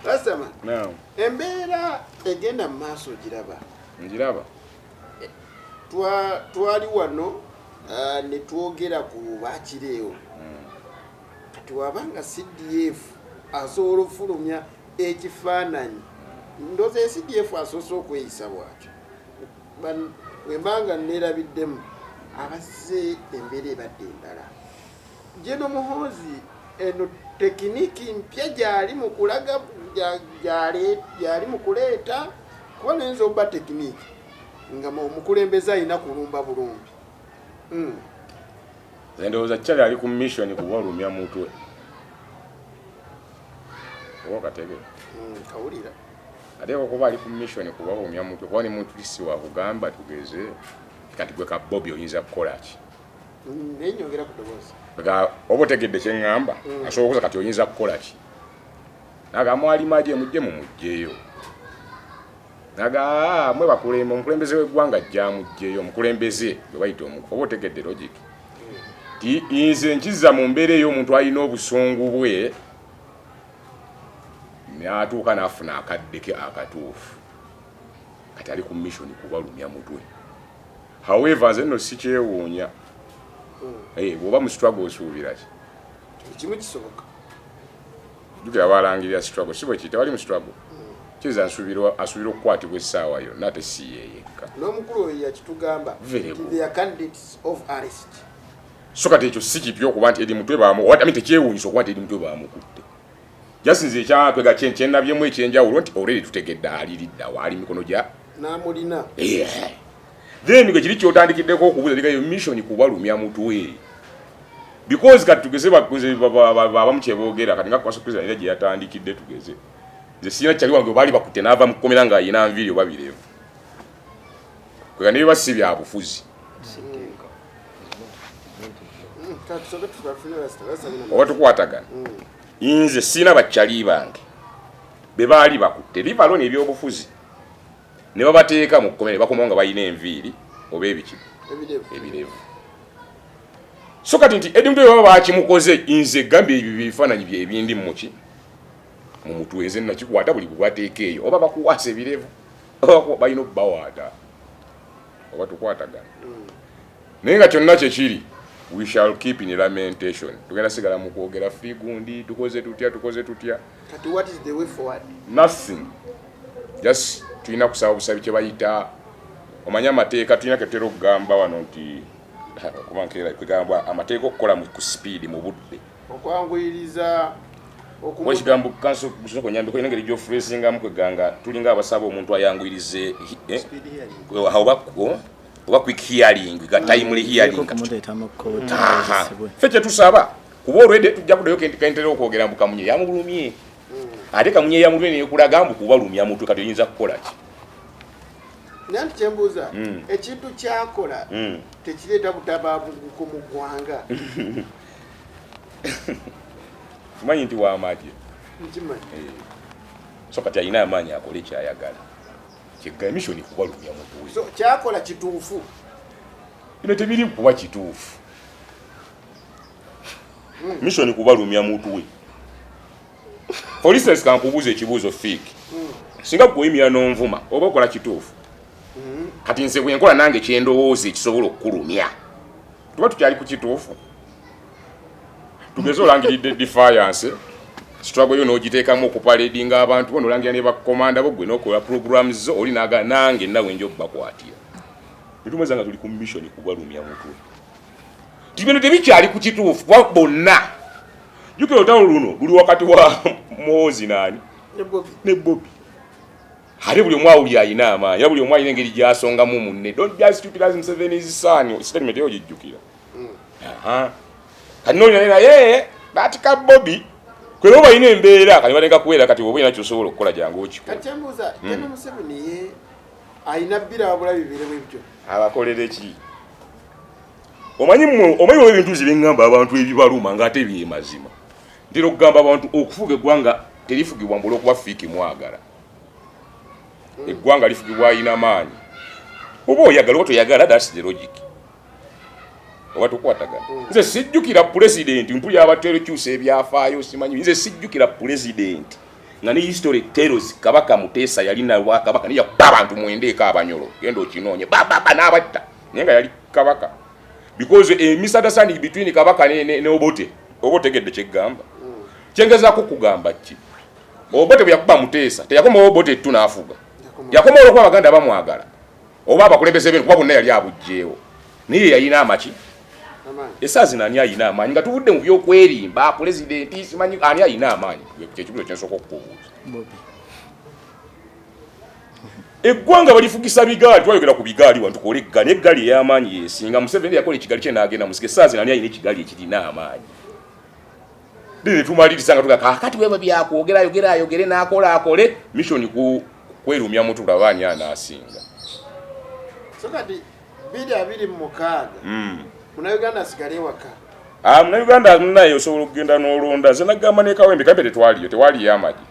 Asama. Naam. Embeera egenda mu maaso giraba. Njiraba. Twali wano ne twogera ku bakireewo. Kati wabanga CDF asobola okufulumya ekifaananyi. Ndowooza CDF asoose okweyisa bwatyo. Wembanga neerabiddemu abazze embeera ebadde endala. Jeno Muhoozi eno tekiniki mpya gyali mu kulaga gyali mu kuleeta kuba nayinza okuba tekiniki nga omukulembeze alina kulumba bulumbi. Ndowooza kyali ali ku mission kubalumya mutwe. Okatege. Kawulira. Ate okuba ali ku mission kubalumya mutwe kuba ni muntu lisi wa kugamba tugeze kati gwe ka Bobby oyinza kukola ki. Nenyongera ku ddoboozi. Bega obotegedde kye ngamba asobola okuza kati oyinza kukola ki. Naga mwali maje mujje mu mujjeyo. Naga mwe bakulema omukulembeze w'eggwanga ajja mujjeyo omukulembeze gwe bayita omukufa obotegedde logic. Ti inze nkiza mu mbeera ey'omuntu alina obusungu bwe n'atuuka n'afuna akadde ke akatuufu. Kati ali ku mission kubalumya mutwe. However nze nno sikyewuunya. Bw'oba mu struggle osuubira ki? Ekimu kisoboka. Jukira abalangirira struggle si bwe kiyita bali mu struggle. Kiza asuubira okukwatibwa essaawa yonna ate si ye yekka. N'omukulu oyo yakitugamba they are candidates of arrest. So kati ekyo si kipya okuba nti eri mutwe tekyewuunyisa okuba nti eri mutwe baamukutte. Jasinze ekyakwega kyennabyemu ekyenjawulo nti already tutegedde aliridda waali mikono gya n'amulina. Then gwe kiri kyotandikiddeko okubuuza ligayo mission kubalumya mutwe. Because kati tugeze abamu kyeboogera kati nga kwasukiriza era gye yatandikidde tugeze. Nze sirina kyali wange baali bakutte n'ava mu kkomera ng'ayina nviiri oba birevu. Kwega ne biba si bya bufuzi. Oba tukwatagana. Nze sirina bakyali bange be baali bakutte libalona ebyobufuzi ne babateeka mu kkomera bakoma nga balina enviiri oba ebiki ebirevu. So kati nti edi mutwe baba bakimukoze nze gambye ebyo bifaananyi bye ebindi muki mu mutwe nze nakikwata buli bwebateeka eyo oba bakuwaasa ebirevu oba balina okubawaata oba tukwatagana. Naye nga kyonna kyekiri we shall keep in lamentation. Tugenda sigala mu kwogera figundi tukoze tutya. Kati what is the way forward? Nothing. Just tulina kusaba busabi kye bayita omanya amateeka tulina ketera okugamba wano nti okubankera kugamba amateeka okukola ku speed mu budde okwanguyiriza ekigambo kanso kusoko nyambeko engeri gy'ofreesingamu kweganga tulinga abasaba omuntu ayanguyirize oba quick hearing ga timely hearing fekye tusaba kuba olwedde tujja kudayo kentera okwogera mbu kamunye yamulumye ate kamunye yamulumye neyekulaga mbu kubalumya mutwe kati oyinza kukola ki. Nanti kyembuuza ekintu kyakola tekireeta butabaabuguko mu ggwanga. Tumanyi nti w'amagye Nkimanyi. so kati alina amaanyi akole kyayagala kyegga mission kubalumya mutwe. So kyakola kituufu. Bino tebiri kuba kituufu. Mission kubalumya mutwe. For instance kankubuuza ekibuuzo fiki. Singa kuwemya n'onvuma oba okola kituufu. Kati nze bwe nkola nange kyendowooza ekisobola okukulumya. Tuba tukyali ku kituufu. Tugeze olangiridde defiance. Struggle yo n'ogiteekamu okupaledinga abantu bo n'olangira ne bakomanda bo gwe n'okola programs zo oli naga nange nawe njo bakwatira. Bitumweza nga tuli ku mission kubalumya mutwe. Tibino tebikyali ku kituufu bonna. Jukira olutalo luno luli wakati wa Muhoozi nani? Ne Bobby. Hali buli omwa uli ayina amaanyi era buli omwa ayina engeri gy'asongamu munne. Don't just utilize Museveni his son. Statement eyo gijjukira. Kati n'olina batika Bobby kwera oba ayina embeera kati batenga kuwera kati bw'oba olina ky'osobola okukola jangu okikola. Kati embuuza Jeno Museveni ye ayina bbira wabula bibire bwebyo. Abakolere ki? Omanyi ebintu zibengamba abantu ebibaluma ng'ate byemazima. Ntera okugamba abantu okufuga eggwanga terifugibwa mbula okuba fiiki mwagala. Eggwanga lifugibwa ayina maanyi. Oba oyagala oba toyagala, that's the logic. oba tukwatagana nze sijjukira president mpulira abatero kyusa ebyafaayo simanyi nze sijjukira president nga ne history tells Kabaka Muteesa yali na Kabaka niya abantu mwendeka abanyolo gendo okinonye baba n'abatta nenga yali Kabaka because a misunderstanding between Kabaka ne Obote gedde kyegamba kyengeza ko kugamba ki Obote byakuba Muteesa teyakoma Obote tunaafuga yakoma olwo kwa baganda bamwagala oba abakulembeze bino kuba bonna yali abujjeewo niye yalina amaki esaazi nani ayina amaanyi nga tuvudde mu byokwerimba president simanyi ani ayina amaanyi kyekibuzo kyensooka okukubuuza eggwanga balifugisa bigaali twayogera ku bigaali wantu kola eggaali eggaali ey'amaanyi yesinga Museveni yakola ekigaali kye n'agenda musike esaazi nani ayina ekigaali ekirina amaanyi dine tumaliriza nga tuga kakati wewe byakwogera n'akola akole mission ku kwerumya mutu labanya anasinga so kati bidi abiri mukaaga muna Uganda sigale waka muna Uganda naye osobola okugenda n'olonda nze nagamba ne Kawempe Kawempe tewali yamaji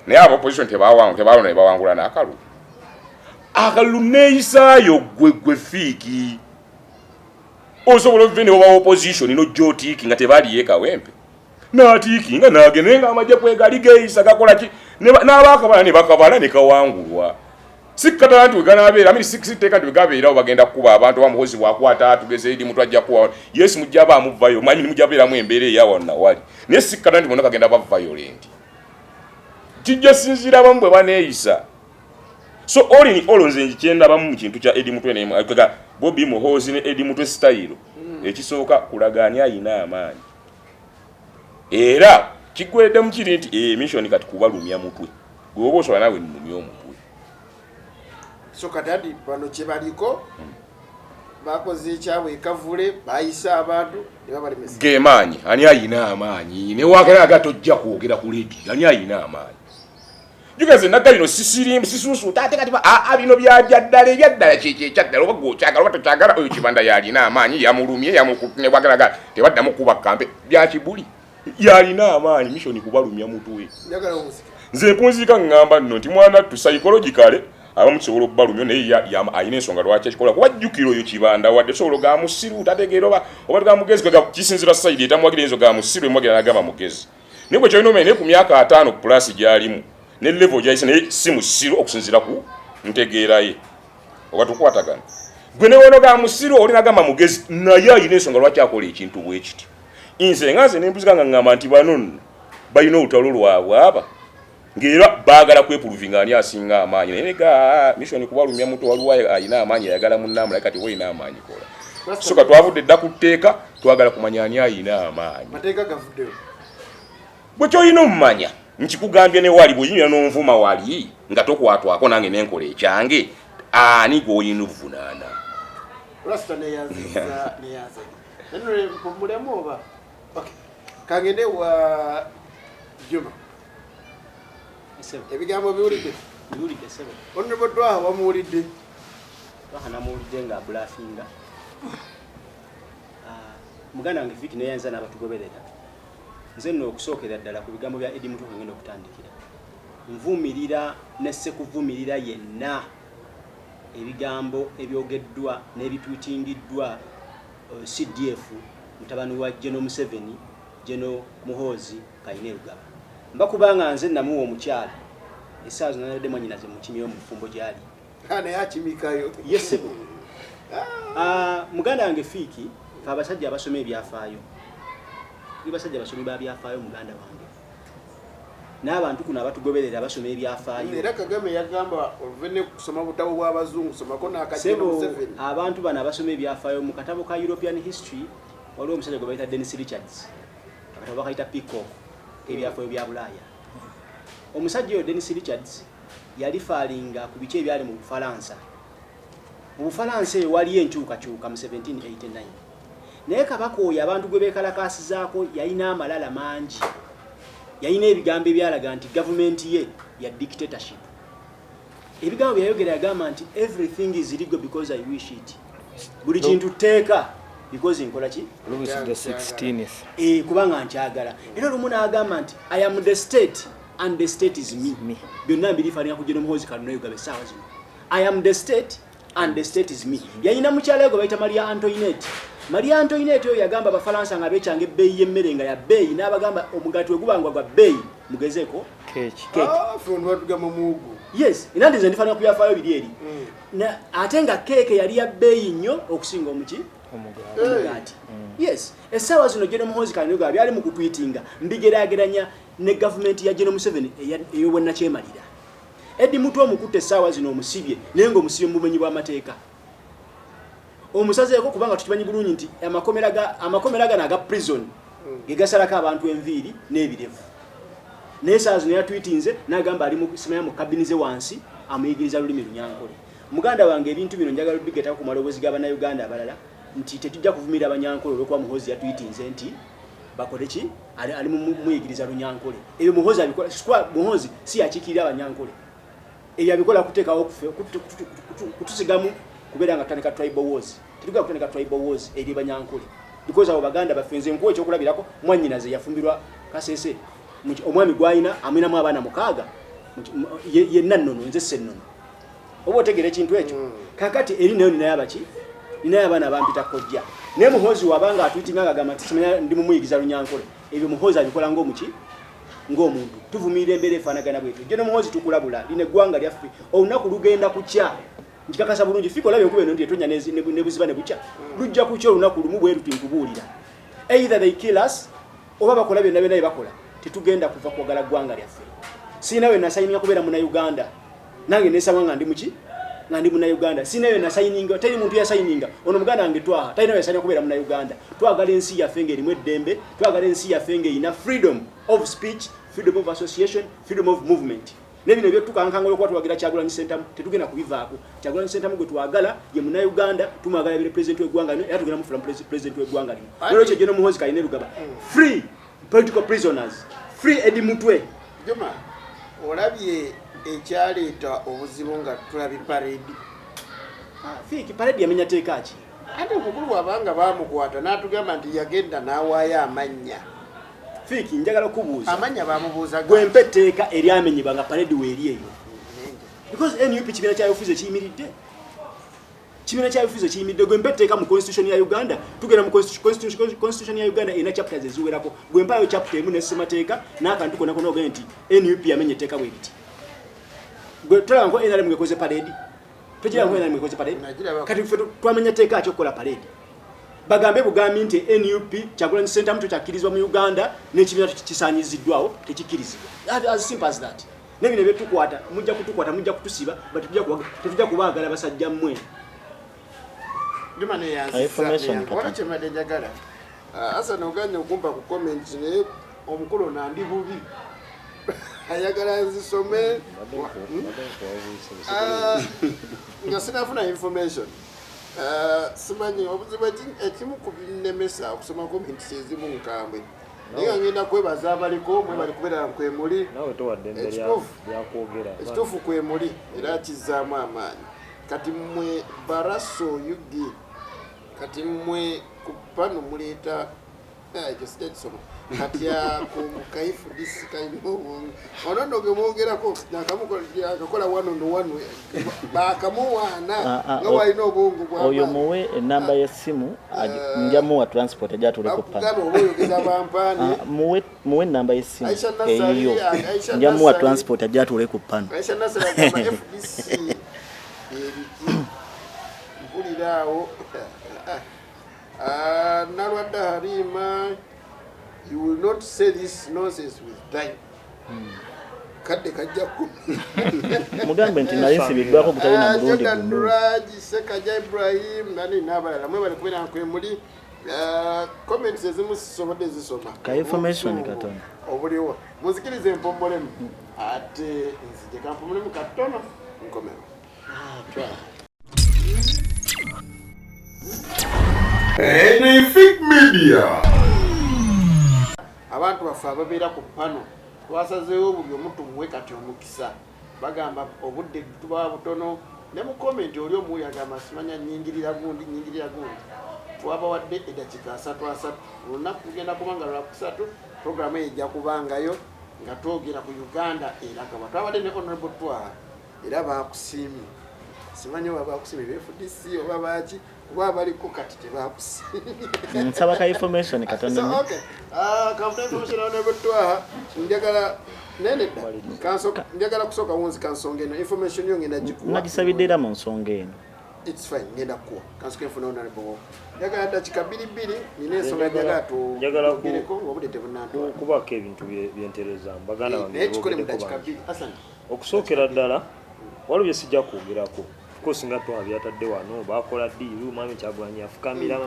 naye abo opposition tebalona bawangula n'akalu neeyisaayo gwe fiiki osobola ovene oba opposition n'ojjotiiki nga tebaliye Kawempe n'atiiki nga nagende nga amajja kwegali geeyisa gakola ki n'abakabala ne bakabala ne kawangulwa sikata nti weganabeera amini sikiteeka nti wegabeerawo bagenda kukuba abantu bamuhozi bwakwata tugeze edi mutu ajja kuwa yesu mujja baamuvayo manyi mujja beeramu embeera eyawonna wali naye sikata nti bonna kagenda ba violent kijja sinziira abamu bwe baneeyisa so all in all nze nkyendabamu mu kintu kya edi mutwe nega Bobby Muhoozi ne edi mutwe style ekisooka kulagaani ayina amaanyi era kigwedde mu kiri nti mission kati kubalumya mutwe gwoba osobola nawe nnumya omutwe so katadi bano kyebaliko bakoze ekyawe ekavule bayisa abantu ne babalemesa gemaanyi ani ayina amaanyi ne wakera agatojja kwogera ku ledi ani ayina amaanyi jugeze nagalino sisusu tate kati bino byaddala ebyaddala kyekyekyaddala oba gwokyagala oba tokyagala oyo kibanda yalina amaanyi yamulumye yamukutune bwagalaga tebaddamu kuba kampe byakibuli yalina amaanyi mission kubalumya mutwe nze mpunzika ngamba nno nti mwana tu psychologically abamu kisobola okubalumya naye ayina ensonga lwaki ekikola kuba jjukira oyo kibanda wadde sobola ga musiru tategeera oba ga mugezi kisinzira side etamwagira enzo ga musiru emwagira nagamba mugezi naye bwe kyolina omenya naye ku myaka 5 plus gyalimu ne level gyayise naye si musiru okusinzira ku ntegeera ye oba tukwatagana gwe ne wono ga musiru oli nagamba mugezi naye ayina ensonga lwaki akola ekintu bwe kiti nze ngaze nempuzika nga ngamba nti bano balina olutalo lwabwe aba ngera baagala kwepuluvinga ani asinga amaanyi naye ga mission kubalumya mutu waliwo ayina amaanyi ayagala munnamula kati woyina amaanyi kola soka twavudde dda ku tteeka twagala kumanya ani ayina amaanyi mateeka gavuddeyo bwe kyoyina omumanya nkikugambye ne wali bweyinyira n'onvuma wali nga tokwatwako nange nenkola ekyange ani gwoyina ovunaana rasita neyanza nenole mulemu oba kangende wa Juma ebigambo biwulidde sebo Honorable Twaha wamuwulidde namuwulidde nga bulafinga muganda wange Fiki neyanza n'abatugoberera nze nno okusookera ddala ku bigambo bya Edi Mutuku ngenda okutandikira nvumirira nesekuvumirira yenna ebigambo ebyogeddwa n'ebitwitingiddwa CDF mutabani wa General Museveni General Muhoozi Kainerugaba mbakubanga nze namuwa omukyala esaazi nanadde mwanyinaze mukimi omufumbo gyali naye akimikayo yesebo muganda wange Fiki abasajja abasoma ebyafaayo basajja basomi ba byafaayo muganda wange n'abantu kuno abatugoberera basoma ebyafaayo era Kagame yagamba ovene kusoma butabo bw'abazungu somako n'akajja Museveni abantu bano abasoma ebyafaayo mu katabo ka European history waliwo omusajja gwe bayita Dennis Richards akatabo bakayita Peacock ebyafaayo bya Bulaaya omusajja oyo Dennis Richards yali faalinga ku biki ebyali mu Bufalansa eyo waliyo enkyukakyuka mu 1789 naye kabaka oyo abantu gwe beekalakaasizaako yalina amalala mangi yalina ebigambo ebyalaga nti gavumenti ye ya dictatorship ebigambo byayogera yagamba nti everything is legal because I wish it buli kintu tteeka because nkola ki Louis the 16th kubanga nkyagala era olumu n'agamba nti I am the state and the state is me byonna mbirifalinga kujja Muhoozi Kainerugaba essaawa zino I am the state and the state is me yalina mukyala gwe bayita Maria Antoinette Marie Antoinette oyo yagamba abafalansa nga bekyanga ebbeeyi y'emmere nga ya bbeeyi n'abagamba omugaati we gubangwa gwa bbeeyi mugezeeko keeki yes era ndize ndifaanana ku byafaayo biri eri ate nga keeke yali ya bbeeyi nnyo okusinga omugaati yes essaawa zino General Muhoozi Kainerugaba byali mu kutwitinga mbigeraageranya ne gavumenti ya General Museveni ey'obwannakyemalira Eddie Mutwe omukutte essaawa zino omusibye naye ng'omusibye mu bumenyi bw'amateeka omusazeeko kubanga tukimanyi bulungi nti amakomera gano aga prison ge gasalako abantu enviiri n'ebirevu naye essaawa zino yatwitinze n'agamba ali simanya mu kabinize wansi amuyigiriza lulimi Lunyankole muganda wange ebintu bino njagala bigeetako ku maloboozi g'Abannayuganda abalala nti tetujja kuvumirira Abanyankole olw'okuba Muhoozi yatwitinze nti bakole ki ali muyigiriza Lunyankole ebyo Muhoozi abikola Muhoozi si yakiikirira Abanyankole ebyo abikola kuteekawo kutusigamu kubeera nga tutandika tribal wars tetugenda kutandika tribal wars eri Banyankole because abo baganda bafenze nkuwa ekyokulabirako mwannyinaze yafumbirwa Kasese omwami gwayina amwinamu abaana 6 yenna nnono nze sennono oba otegera ekintu ekyo kakati eri nayo ninayo abaana bampita kojja naye Muhoozi wabanga atwitinga ngagamba nti simanya ndi mumuyigiza Lunyankole ebyo Muhoozi abikola ng'omuntu tuvumirira embeera efaanagana bwetu General Muhoozi tukulabula lino eggwanga lyaffe olunaku lugenda kukya nkikakasa bulungi fika olabye okuba eno ndi etonya ne buziba ne bukya lujja kukya olunaku lumu bwe luti nkubuulira either they kill us oba bakola byonna byonna bye bakola tetugenda kuva kwagala ggwanga lyaffe siinawe nasayininga kubeera munayuganda nange nesaba nga ndi munayuganda siinawe nasayininga teri muntu yasayininga ono muganda wange twaha talinawe yasayininga kubeera munayuganda twagala ensi yaffe ng'erimu eddembe twagala ensi yaffe ng'erina freedom of speech freedom of association freedom of movement nebino byo tukankanga olwokuba twagira Kyagulanyi Ssentamu tetugenda kubivaako Kyagulanyi Ssentamu gwe twagala ye munayuganda tumwagala bire president w'eggwanga lino era tugenda mufuna president w'eggwanga lino olwo ekyo General Muhoozi Kainerugaba free political prisoners free Eddie Mutwe Juma olabye ekyaleeta obuzibu nga tulabi parade fiiki parade yamenya teeka ki ate omukulu wabanga baamukwata n'atugamba nti yagenda n'awaayo amannya fiiki njagala kubuuza amannya baamubuuza gwe mpa etteeka eryamenyebwa nga parade weeri eyo because NUP kibiina kya ofiisi ekiyimiridde gwe mpa etteeka mu constitution ya Uganda tugenda mu constitution ya Uganda erina chapters eziwerako gwe mpaayo chapter emu nessemateeka n'akantu konna konna ogenda nti NUP yamenya etteeka bwe riti gwe tolaba nko NRM mwekoze parade togiraba nko NRM mwekoze parade kati ffe twamenya etteeka ky'okukola parade bagambe bugambi nti NUP Kyagulanyi Ssentamu kyakkirizibwa mu Uganda n'ekibiina kisaanyiziddwawo tekikkirizibwa as simple as that nebino byetukwata mujja kutusiba tetujja kubaagala basajja mmwe Juma ne yanzisa chemade njagala asa noganya okumpa ku comment naye omukulu nandi bubi ayagala nzisome nga sinafuna information simanyi obuzibu ekimu ku binemesa okusoma comment ezimu nkambwe niyo ngenda kwebaza abaliko mwe bali kubeera kwemuli nawe towadde embera byakwogera ekituufu kwemuli era kizaamu amaanyi kati mmwe Baraso Yugi kati mmwe kupano muleeta ekyo sijja kisoma kati ako mukaifu disikaino onono ge mwogerako akakola one on one bakamuwaana nga walina obwongo bwa oyo muwe enamba y'essimu njamuwa transport ejatule ku pano oboyogeza bampaani muwe enamba y'essimu eyiyo njamuwa transport ejatule ku pano Aisha Nasser agamba FDC eriki mpuliraawo Nalwada Harima, you will not say this nonsense with time. Kade kajaku. Mugambe nti nalisi bidwako kutali na Burundi gumu. Raji Sekaja Ibrahim nani nabala mwe bali kubera kwemuli comments ezimu sobode zisoma. Ka information katono. Obuliwo. Muzikirize empombolemu. Ate nzije kampombolemu katono nkomero. Enefik Media. Abantu bafa babeera ku pano twasazeewo buli omuntu muwe kati omukisa bagamba obudde tuba butono ne mu comment oli omu yagamba simanya nyingirira gundi twabawadde eddakiika 3 olunaku tugenda kubanga lwa 3 programu ejja kubangayo nga twogera ku Uganda era kaba twabadde ne honorable Twaha era bakusiimye simanyi oba bakusibira FDC oba baki kuba baliko kati tebakusibira nsaba ka information katono so okay kafuna information on ebutwa njagala nene kanso njagala kusoka wonzi kansonga eno information yo ngenda jikuwa nagisabidde era mu nsonga eno it's fine ngenda kuwa kanso kefuna on albo njagala dakika 2 nine nsonga njagala tu njagala ku obudde tebunantu kubaka ebintu byentereza mbaganda bange ekikole mu dakika 2 asante okusookera ddala waliwo bye sijja kwogerako kosi nga twabyatadde wano bakola ddiiru mwami Kyagulanyi afukamira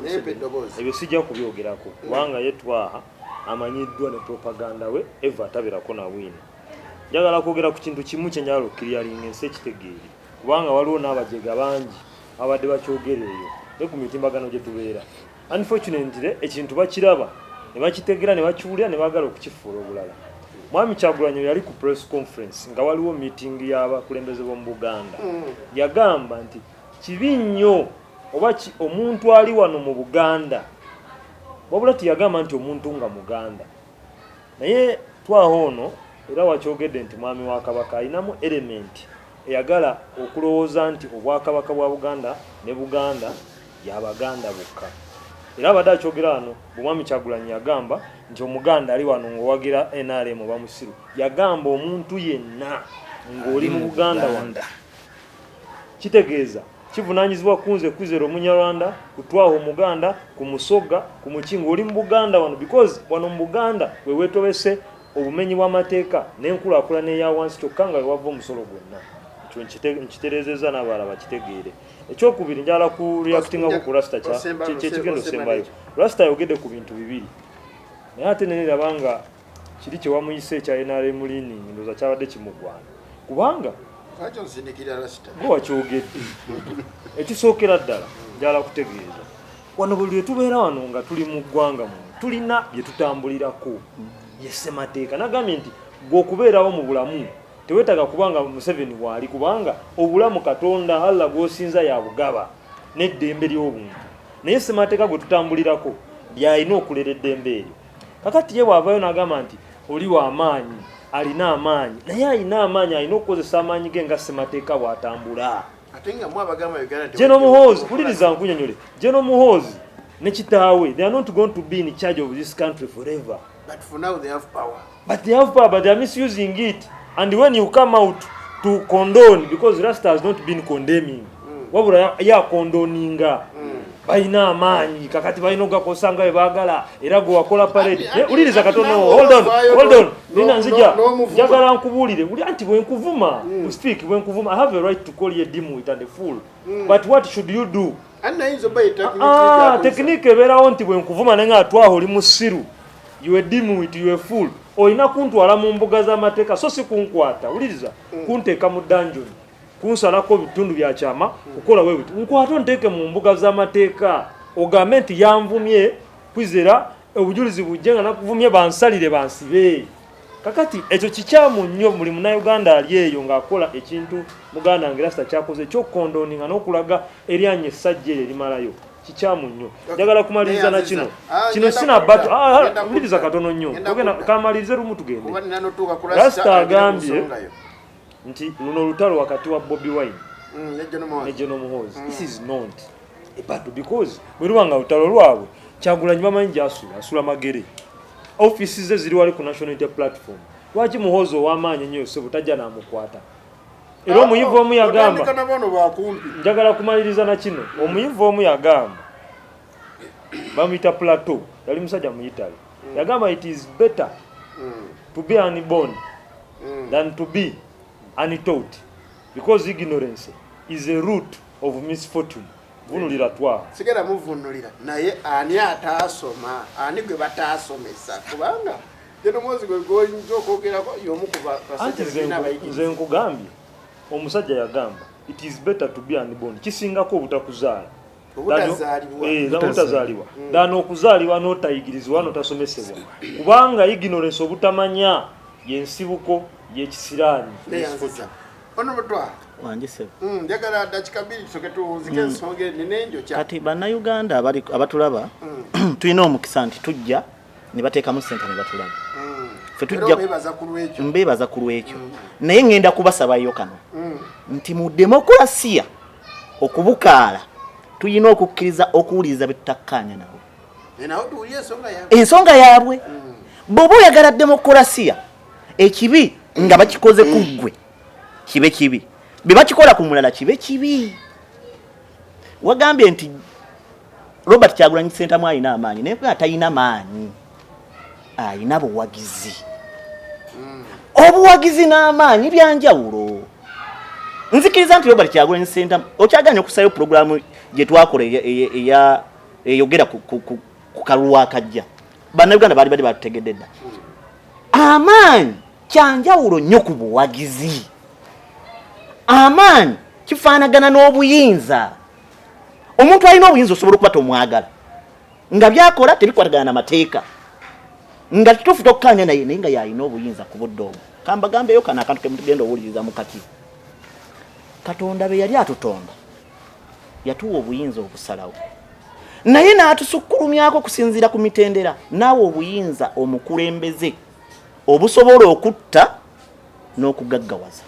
ebyo sijja kubyogerako kubanga ye Twaha amanyiddwa ne propaganda we eva atabeerako na bwino njagala kwogera ku kintu kimu kye njagala okukiryalinga ensi ekitegeeri kubanga waliwo n'abajega bangi abadde bakyogera eyo ne ku mitimbagano gye tubeera unfortunately ekintu bakiraba ne bakitegera ne bakiwulira ne baagala okukifuula obulala mwami Kyagulanyi yali ku press conference nga waliwo meeting y'abakulembeze b'omu Buganda yagamba nti kibi nnyo oba omuntu ali wano mu Buganda wabula tiyagamba nti omuntu nga Muganda naye Twaha ono era wakyogedde nti mwami wa Kabaka alinamu element eyagala okulowooza nti obwakabaka bwa Buganda ne Buganda y'Abaganda bokka era abadde akyogera wano bw'omwami Kyagulanyi yagamba nti Omuganda ali wano ng'owagira NRM oba musiru yagamba omuntu yenna ng'oli mu Buganda wanda kitegeeza kivunaanyizibwa kunze kwizera Omunyarwanda ku Twaha Omuganda ku Musoga ku Mukingo oli mu Buganda wano because wano mu Buganda we weetobese obumenyi bw'amateeka n'enkulaakulana eya wansi kyokka nga wewava omusolo gwonna ekyo nkitereezezza n'abalala bakitegeere ekyokubiri njala ku reactingako ku Rasta kyekigendo sembayo Rasta yogedde ku bintu bibiri naye ate nerabanga kiri kye wamuyise ekya NRM leaning ndooza kyabadde kimugwana kubanga gwe wakyogedde ekisookera ddala njala kutegeeza wano buli lwe tubeera wano nga tuli mu ggwanga muno tulina bye tutambulirako ye ssemateeka nagambye nti gwe okubeerawo mu bulamu teweetaga kubanga Museveni waali kubanga obulamu Katonda Allah gw'osinza ya bugaba n'eddembe ly'obuntu naye ssemateeka gwe tutambulirako lyalina okulera eddembe eryo kakati ye bw'avaayo n'agamba nti oli w'amaanyi alina amaanyi naye alina amaanyi alina okukozesa amaanyi ge nga ssemateeka bw'atambula General Muhoozi wuliriza nkunyonyole General Muhoozi ne kitaawe they are not going to be in charge of this country forever but for now they have power but they are misusing it and when you come out to condone because Rasta has not been condemning wabula ya condoninga baina amaanyi kakati baina ogakosanga ebagala era gwe wakola parade uliriza katono hold on nina nzija njagala nkubulire uli anti bwe nkuvuma to speak bwe nkuvuma I have a right to call you a dimwit and a fool but what should you do technique eberawo nti bwe nkuvuma nenga atwaho oli musiru you a dimwit you a fool oyina kuntwala mu mbuga z'amateeka so si kunkwata uliriza kunteeka mu dungeon kunsalako bitundu bya kyama kukola wewe nkwata onteeke mu mbuga z'amateeka ogambe nti yanvumye kwizera obujulizi bujjenga nakuvumye bansalire bansibe kakati ekyo kikyamu nnyo buli Munnayuganda ali eyo ng'akola ekintu Muganda nge Rasta kyakoze ekyokondoninga n'okulaga eryanya essajja eryo erimalayo kikyamu nnyo njagala kumaliriza na kino sina batu uliriza katono nnyo kamalirize lumu tugende Rasta agambye nti luno lutalo wakati wa Bobi Wine ne General Muhoozi this is not a battle because bwe lubanga lutalo lwabwe Kyagulanyi bamanyi gyasula magere offices ze ziri wali ku national unity platform lwaki Muhoozi ow'amaanyi nnyo se butajja n'amukwata era omuyivu omu yagamba njagala kumaliriza na kino omuyivu omu yagamba bamuyita Plateau yali musajja mu Italy yagamba it is better to be unborn than to be untaught because ignorance is a root of misfortune vunulira Twaha sigera muvunulira naye ani ataasoma ani gwe bataasomesa kubanga General Muhoozi gwe goyinza okwogerako y'omu ku basajja n'abayigizi nze nkugambye omusajja yagamba it is better to be unborn kisingako obutakuzaala obutazaalibwa dana okuzaalibwa n'otayigirizibwa n'otasomesebwa kubanga ignorance obutamanya yensibuko yekisiraani njagala dakika 2 tusoke tuwunzike ensonga nenenjo kati bannayuganda abatulaba tulina omukisa nti tujja ne bateekamu ssente ne batulaba ffe tujja mbeebaza ku lwekyo naye ngenda kubasabayo kano nti mu demokrasiya okubukaala tuyina okukkiriza okuwuliriza betutakkaanya nabo nawo tuwulire ensonga yaabwe ensonga yaabwe bw'oba oyagala demokolasiya ekibi nga bakikoze ku ggwe kibe kibi bye bakikola ku mulala kibe kibi wagambye nti Robert Kyagulanyi Ssentamu alina amaanyi naye atalina maanyi alina buwagizi obuwagizi n'amaanyi byanjawulo nzikiriza nti Robert Kyagulanyi Ssentamu okyaganya okusayo pulogulaamu gye twakola eyogera ku kalulu akajja bannayuganda baali bali batutegedde dda amaanyi kyanjawulo nnyo ku buwagizi amaanyi kifaanagana n'obuyinza omuntu alina obuyinza osobola okuba tomwagala nga byakola tebikwatagana n'amateeka nga kituufu tokkaanya naye naye nga yalina obuyinza ku budde obwo kambagambeyo kano akantu kemutugenda owuliriza mu kati Katonda be yali atutonda yatuwa obuyinza obusalawo naye n'atusukkulumyako kusinziira ku mitendera naawe obuyinza omukulembeze obusobola okutta n'okugaggawaza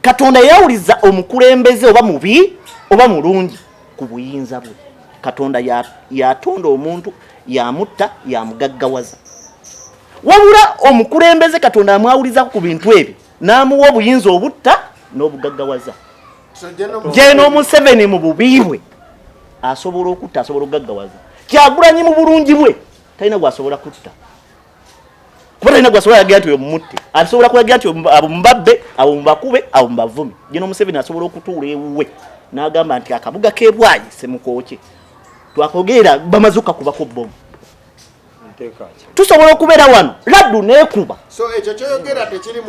Katonda yawuliza omukulembeze oba mubi oba mulungi ku buyinza bwe Katonda yatonda omuntu yamutta yamugaggawaza wabula omukulembeze Katonda amwawulizako ku bintu ebyo n'amuwa obuyinza obutta n'obugaggawaza General Museveni mu bubi bwe asobola okutta asobola okugaggawaza Kyagulanyi mu bulungi bwe talina gwasobola kutta kuba talina gwasobola yagira nti oyo mumutte asobola kulagira nti abo mubabbe abo mubakube abo mubavumi General Museveni asobola okutuula ewuwe n'agamba nti akabuga k'ebwayi semukooke twakogerera bamazuka kubako bomu tusobola okubeera wano laddu neekuba so ekyo kyoyogera tekiri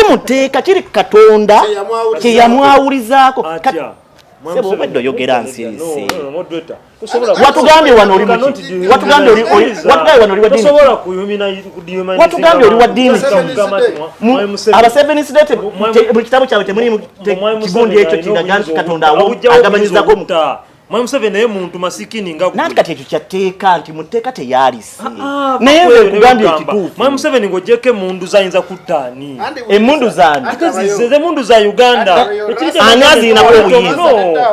mu tteeka kiri Katonda kyeyamwawulizaako sebo obadde oyogera nsirise watugambye wano oli muki watugambye wano oli wa ddiini watugambye oli wa ddiini aba Seventh Day buli kitabo kyabwe temulimu kigundi ekyo kiraga nti Katonda agabanyizaako Mwai Museveni naye muntu masikini nga nanti kati ekyo kyateeka nti mu tteeka teyalise naye nze nkugambye ekituufu Mwai Museveni ng'ogyeko emundu zayinza kuttaani emundu zaani ze mundu za Uganda ani azirinako obuyinza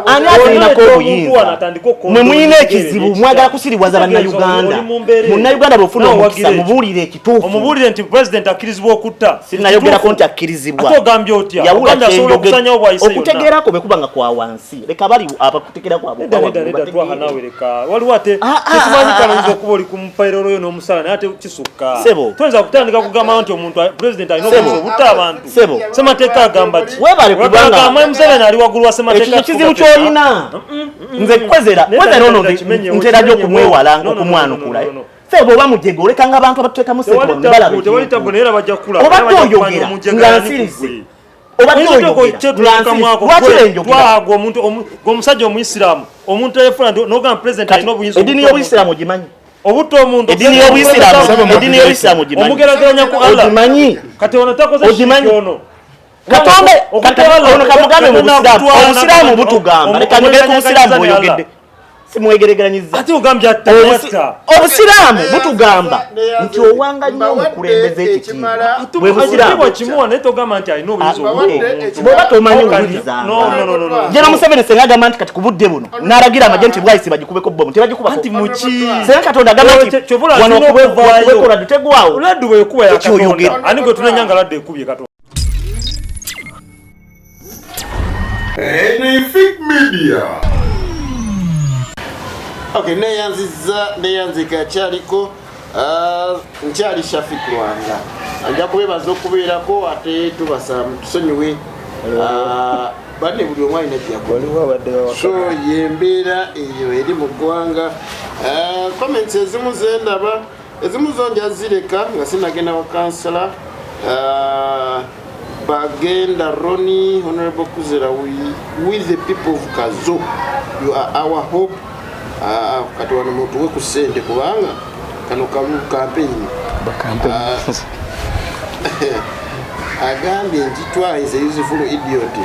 ani azirinako obuyinza mwe mulina ekizibu mwagala kusiriwaza bannayuganda munnayuganda bw'ofuna omukisa mubuulire ekituufu omubuulire nti pulezidenti akkirizibwa okutta sinayogerako nti akkirizibwa ate ogambye otya yawula asobola okusanyawo bwayise yonna okutegeerako bwe kuba nga kwa wansi leka bali abakutegeerako abo Neda twaha nawereka waliwo ate tekimanyikana oyinza okuba oli ku mpairoro yo n'omusala naye ate kisukka toyinza kutandika kugamba nti omuntu pulezidenti alina obuyinza obutta abantu ssemateeka agamba ki Mwai Museveni ali waggulu wa ssemateeka ekyo kizibu ky'olina nze kwezera ono ntera gyo okumwewala okumwanukula febe oba mujege olekanga abantu abatuteekamu sebo ne balaba obadde oyogera nga nsirise omusajja omuyisiraamu omuntu efuna nogamba pulezidenti alina obuyinza eddiini y'obuyisiraamu ogimanyi obutta omuntu eddiini y'obuyisiraamu ogimanyi omugerageranya ku Allah ogimanyi kati ono takoze kyono Katonda ono kamugambe mu busiraamu obusiraamu butugamba leka njogere ku busiraamu bw'oyogedde simwegeregeranyiza ate ogambye obusiraamu butugamba nti owanga nnyo omukulembeze ekitiibwa bwe busiraamu kimuwa naye togamba nti alina obuyinza bw'oba tomanyi wulirizanga General Museveni senga agamba nti kati ku budde buno n'alagira amagye nti bwayise bagikubeko bbomu tebagikubako anti muki senga Katonda agamba nti wano okubeko laddu tegwawo laddu bwekuba ya Katonda ani gwe tunenya nga laddu ekubye Katonda Anything Media. Okay, neyanzika yakyaliko nkyali Shafik Lwanga ajja kubebaza okubeerako ate tubasaba tusonyiwe badde buli omu alina gyakola so yembeera eyo eri mu ggwanga comments ezimu zendaba ezimu zo njazireka nga sinagenda wa kansala Bagenda Ronnie Honorable Kuzera with the people of Kazo you are our hope kati wano mutuwe ku ssente kubanga kano kalu campaign agambye nti twice a useful idiot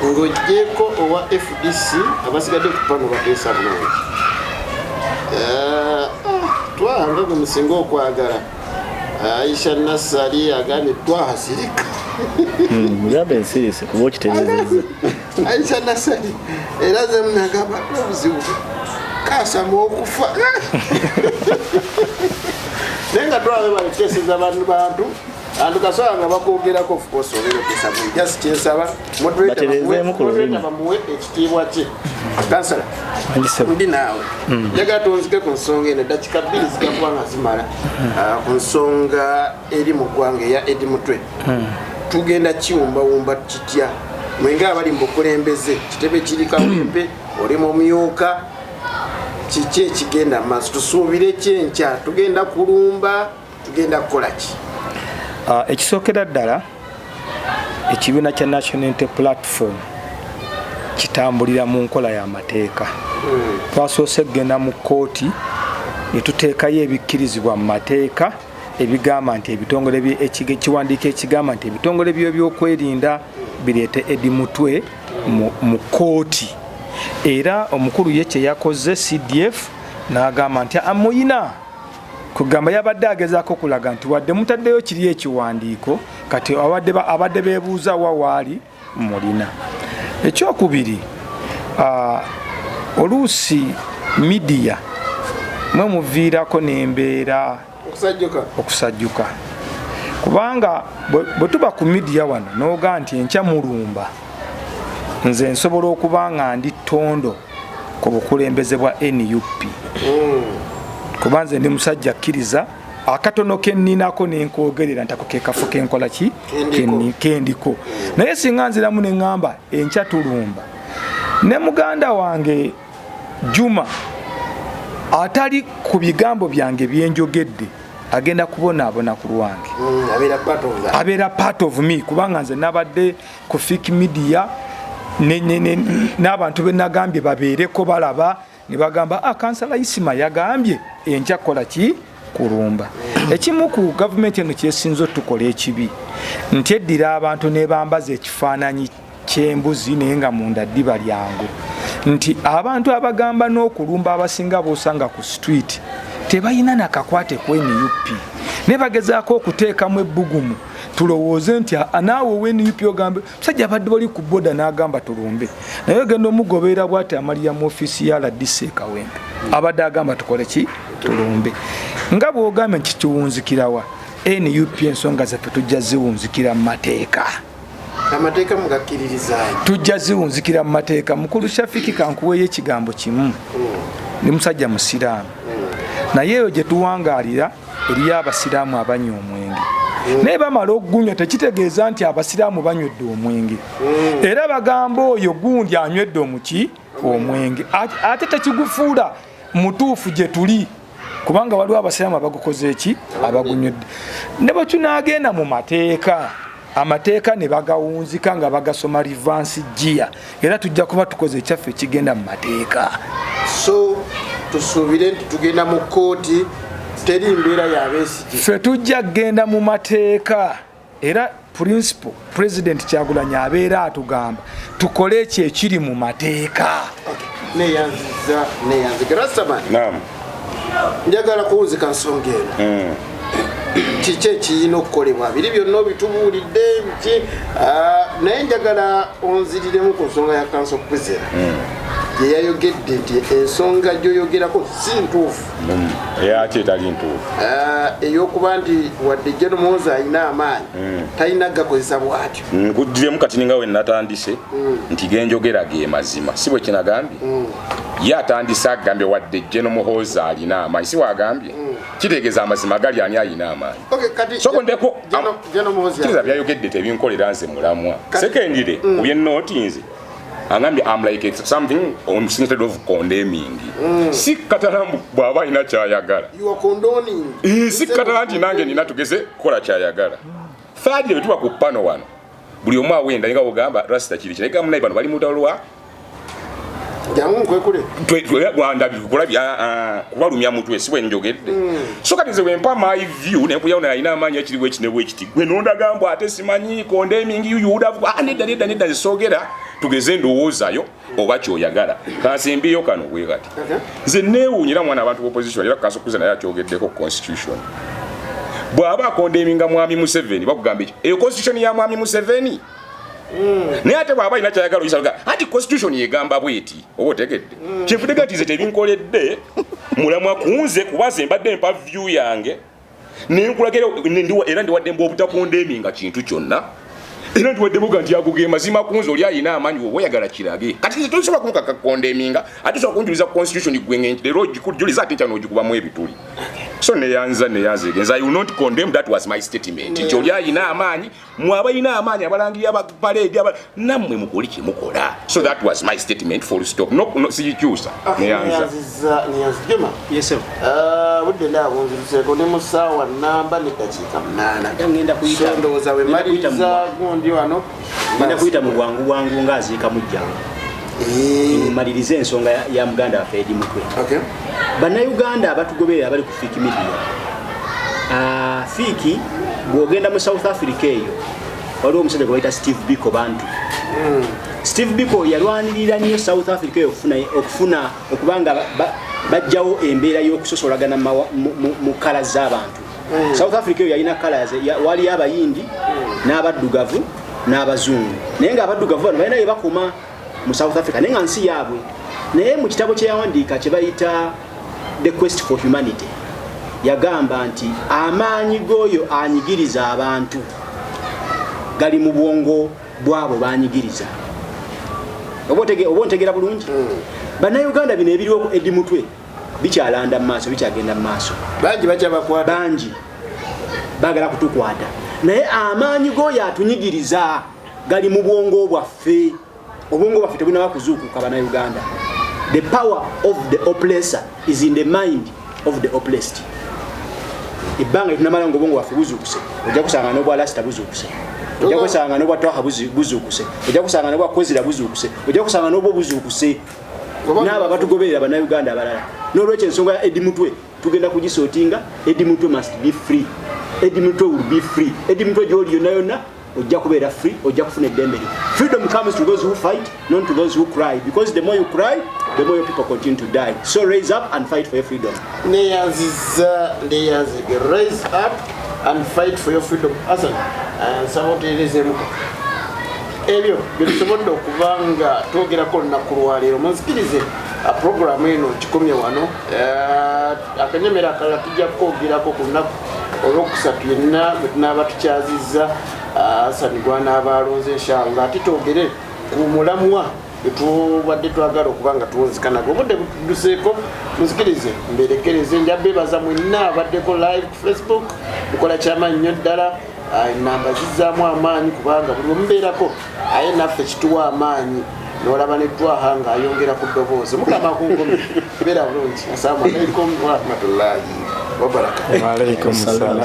ng'ogyeko owa FDC abasigadde ku pano bateesa bulungi twanga gwe musinga okwagala Aisha Nassali agambye twahasirika Mugambe nsirisi kuba okitegeezezza. Aisha Nasali era ze munagamba obuzibu kasama okufa nenga twabe balekeseza abantu andu kasola nga bakogerako of course olero kusaba just kyesaba moderator bamuwe ekitiibwa kye kansala ndi naawe jaga tonzike ku nsonga eno dakika 2 zikakuba nga zimala ku nsonga eri mu ggwanga eya Eddie Mutwe tugenda kiwumbawumba kitya mwenga abali mu bukulembeze kitebe kiri kawempe oli mu myuka kiki ekigenda maaso tusuubire kyenkya tugenda kulumba tugenda kukola ki ekisookera ddala ekibiina kya National Unity Platform kitambulira mu nkola y'amateeka twasoose kugenda mu kkooti ne tuteekayo ebikkirizibwa mu mateeka ebigamba nti ebitongole ekiwandiiko ekigamba nti ebitongole by'ebyokwerinda bireete Eddie Mutwe mu kkooti era omukulu ye kye yakoze CDF n'agamba nti amuyina kugamba yabadde agezaako kulaga nti wadde mutaddeyo kiri ekiwandiiko kati abadde beebuuza wa waali mulina. Ekyokubiri oluusi midiya mwe muviirako n'embeera okusajjuka kubanga bwe tuba ku midiya wano n'ogaa nti enkya mulumba nze nsobola okuba nga ndi ttondo ku bukulembeze bwa NUP kuba nze ndi musajja akkiriza akatono kenninako nenkoogerera ntako ke kafo kenkola ki kendiko naye singa nziramu ne ŋŋamba enkya tulumba ne muganda wange Juma atali ku bigambo byange byenjogedde agenda kubonaabona ku lwange abeera part of me kubanga nze nabadde ku fake media n'abantu be nagambye babeereko balaba ne bagamba kansala Isima yagambye enkya kola ki kulumba. Ekimu ku gavumenti eno kyesinza otukola ekibi nti eddira abantu ne bambaza ekifaananyi ky'embuzi naye nga munda ddiba lyangu nti abantu abagamba n'okulumba abasinga boosanga ku street tebayina nakakwate ku NUP ne bagezaako okuteekamu ebbugumu tulowooze nti naawe ow'NUP ogambe musajja abadde bali ku boda n'agamba tulumbe naye ogenda omugoberera bw'ati amalira mu ofiisi ya RDC Kawempe abadde agamba tukole ki tulumbe nga bw'ogambye nti kiwunzikirawa NUP ensonga zaffe tujja ziwunzikira mu mateeka amateeka mugakkiririzaayo tujja ziwunzikira mu mateeka. Mukulu Shafiki kankuweeyo ekigambo kimu ni musajja musiraamu naye eyo gye tuwangaalira eriyo abasiraamu abanywa omwenge naye bamala okugunywa tekitegeeza nti abasiraamu banywedde omwenge era bagamba oyo gundi anywedde omuki omwenge ate tekigufuula mutuufu gye tuli kubanga waliwo abasiraamu abagukoze eki abagunywedde ne bwe tunaagenda mu mateeka amateeka ne bagawunzika nga bagasoma revansi gia era tujja kuba tukoze ekyaffe ekigenda mu mateeka so tusuubire nti tugenda mu kkooti teri mbeera y'abeesigye ffe tujja kgenda mu mateeka era principal president Kyagulanyi abeera atugamba tukole ekyo ekiri mu mateeka. neyanziza Rastaman njagala kuwunzika nsonga eno kiki ekiyina okukolebwa biri byonna bitubuulidde biki naye njagala onziriremu ku nsonga ya council president ye yayogedde nti ensonga gyoyogerako si ntuufu ate etali ntuufu ey'okuba nti wadde General Muhoozi alina amaanyi talina gakozesa bwatyo nkuddiremu kati ninga we natandise nti genjogera ge mazima si bwe kinagambye ye atandise agambye wadde General Muhoozi alina amaanyi si wagambye kitegeeza amazima gali ani alina amaanyi sokondeko kiriza byayogedde tebinkolera nze mulamwa sekendire obyenootinze angambye I'm like something instead of condemning si katalambu bwaba ina kyayagala you are condoning si katalanti nange nina tugeze kola kyayagala third year tuba ku pano wano buli omu awenda nga ogamba Rasta kiri kireka munai bano bali mutalwa jamu kwekule twanda bikulabya kubalumya mutwe sibwe njogedde so kati nze wempa my view ne kuyaona ina amanya kiri we kinebwe kiti gwe nonda gambo ate simanyi condemning you would have neda sogera tugeze ndowoozayo oba kyoyagala kansimbiyo kano bwe kati nze neewuunyira mwana abantu opposition era kanso kuza naye akyogeddeko constitution bw'aba akondeminga mwami Museveni bakugamba ekyo eyo constitution ya mwami Museveni naye ate bw'aba alina kyayagala oyisa ati constitution yegamba bweti oba otegedde kyenvudde gati nze tebinkoledde mulamwa kunze kuba nze mbadde mpa view yange nenkulagira era ndiwaddemba obutakondeminga kintu kyonna era ndiwaddemuga nti agoge mazima kunze oli ayina amaanyi oba oyagala kirage kati nze tosobola kunkakondeminga ate osobola kunjuliza constitution gwengenje leero ogikujuliza ate nkya n'ogikubamu ebituli so neyanzegenza I will not condemn. That was my statement. Nti ayina amaanyi mwaba ayina amaanyi abalangirira abaparedi nammwe mukoli kyemukola. So that was my statement, full stop. No sikikyusa neyanza Juma. Yes sir. Budde ndabo nziruseko ne musawa namba ne dakiika 8 ngenda kuyita ndowooza we maliza gundi wano ngenda kuyita mu bwangu ngaaziika mujja malirize ensonga ya muganda waffe Eddie Mutwe. Okay. Bannayuganda abatugobera abali ku Fiki Media. Fiki bw'ogenda mu South Africa eyo waliwo omusajja gwe bayita Steve Biko Bantu. Steve Biko yalwanirira nnyo South Africa eyo okufuna okubanga bajjawo embeera y'okusosolagana mu kala z'abantu. South Africa eyo yalina kala wali abayindi n'abaddugavu n'abazungu. Naye nga abaddugavu bano balina bye bakuma mu South Africa naye nga nsi yaabwe. Naye mu kitabo kye yawandiika kye bayita The Quest for Humanity yagamba nti amaanyi g'oyo anyigiriza abantu gali mu bwongo bwabo banyigiriza. Oba ontegeera bulungi? Bannayuganda bino ebiriwo Eddie Mutwe bikyalanda mu maaso bikyagenda mu maaso. Bangi bakyabakwata. Bangi bagala kutukwata. Naye amaanyi g'oyo atunyigiriza gali mu bwongo bwaffe. Obwongo bwaffe tebulina kuzuukuka Bannayuganda. The power of the oppressor is in the mind of the oppressed. Ibanga tunamala ngobongo waffe buzuukuse. Ojja kusanga n'obwa lasita buzuukuse. Ojja kusanga n'obwa twaha buzuukuse. Ojja kusanga n'obwa kozira buzuukuse. Ojja kusanga n'obwo buzuukuse. N'aba batugoberera Bannayuganda abalala. N'olwekyo ensonga ya Eddie Mutwe tugenda kugisootinga. Eddie Mutwe must be free. Eddie Mutwe will be free. Eddie Mutwe gy'oli yonna ojja kubeera free, ojja kufuna eddembe. Freedom comes to those who fight, not to those who cry. Because the more you cry, the more your people continue to die. So raise up and fight for your freedom. Raise up and fight for your freedom. Asan, saboteerezemu. Ebyo bitusobodde okubanga twogerako olunaku lwaleero. Munzikirize program eno kikomye wano. Akanyemera akalala tujja kwogerako ku lunaku olwokusatu yenna bwe tunaaba tukyazizza Hassan Gwana abalonze inshallah ate twogere ku mulamwa etubadde twagala okubanga tuwonzikanaga obudde buduseeko muzikirize mberekereze njabebaza mwenna abaddeko live ku Facebook mukola kyamaanyi nnyo ddala enamba zizzaamu amaanyi kubanga buli omubeerako aye naffe kituwa amaanyi n'olaba ne twaha ng'ayongera ku ddoboozi mukama kungumi beera bulungi assalamu alaikum warahmatullahi wabarakatuh. Wa alaikum salaam.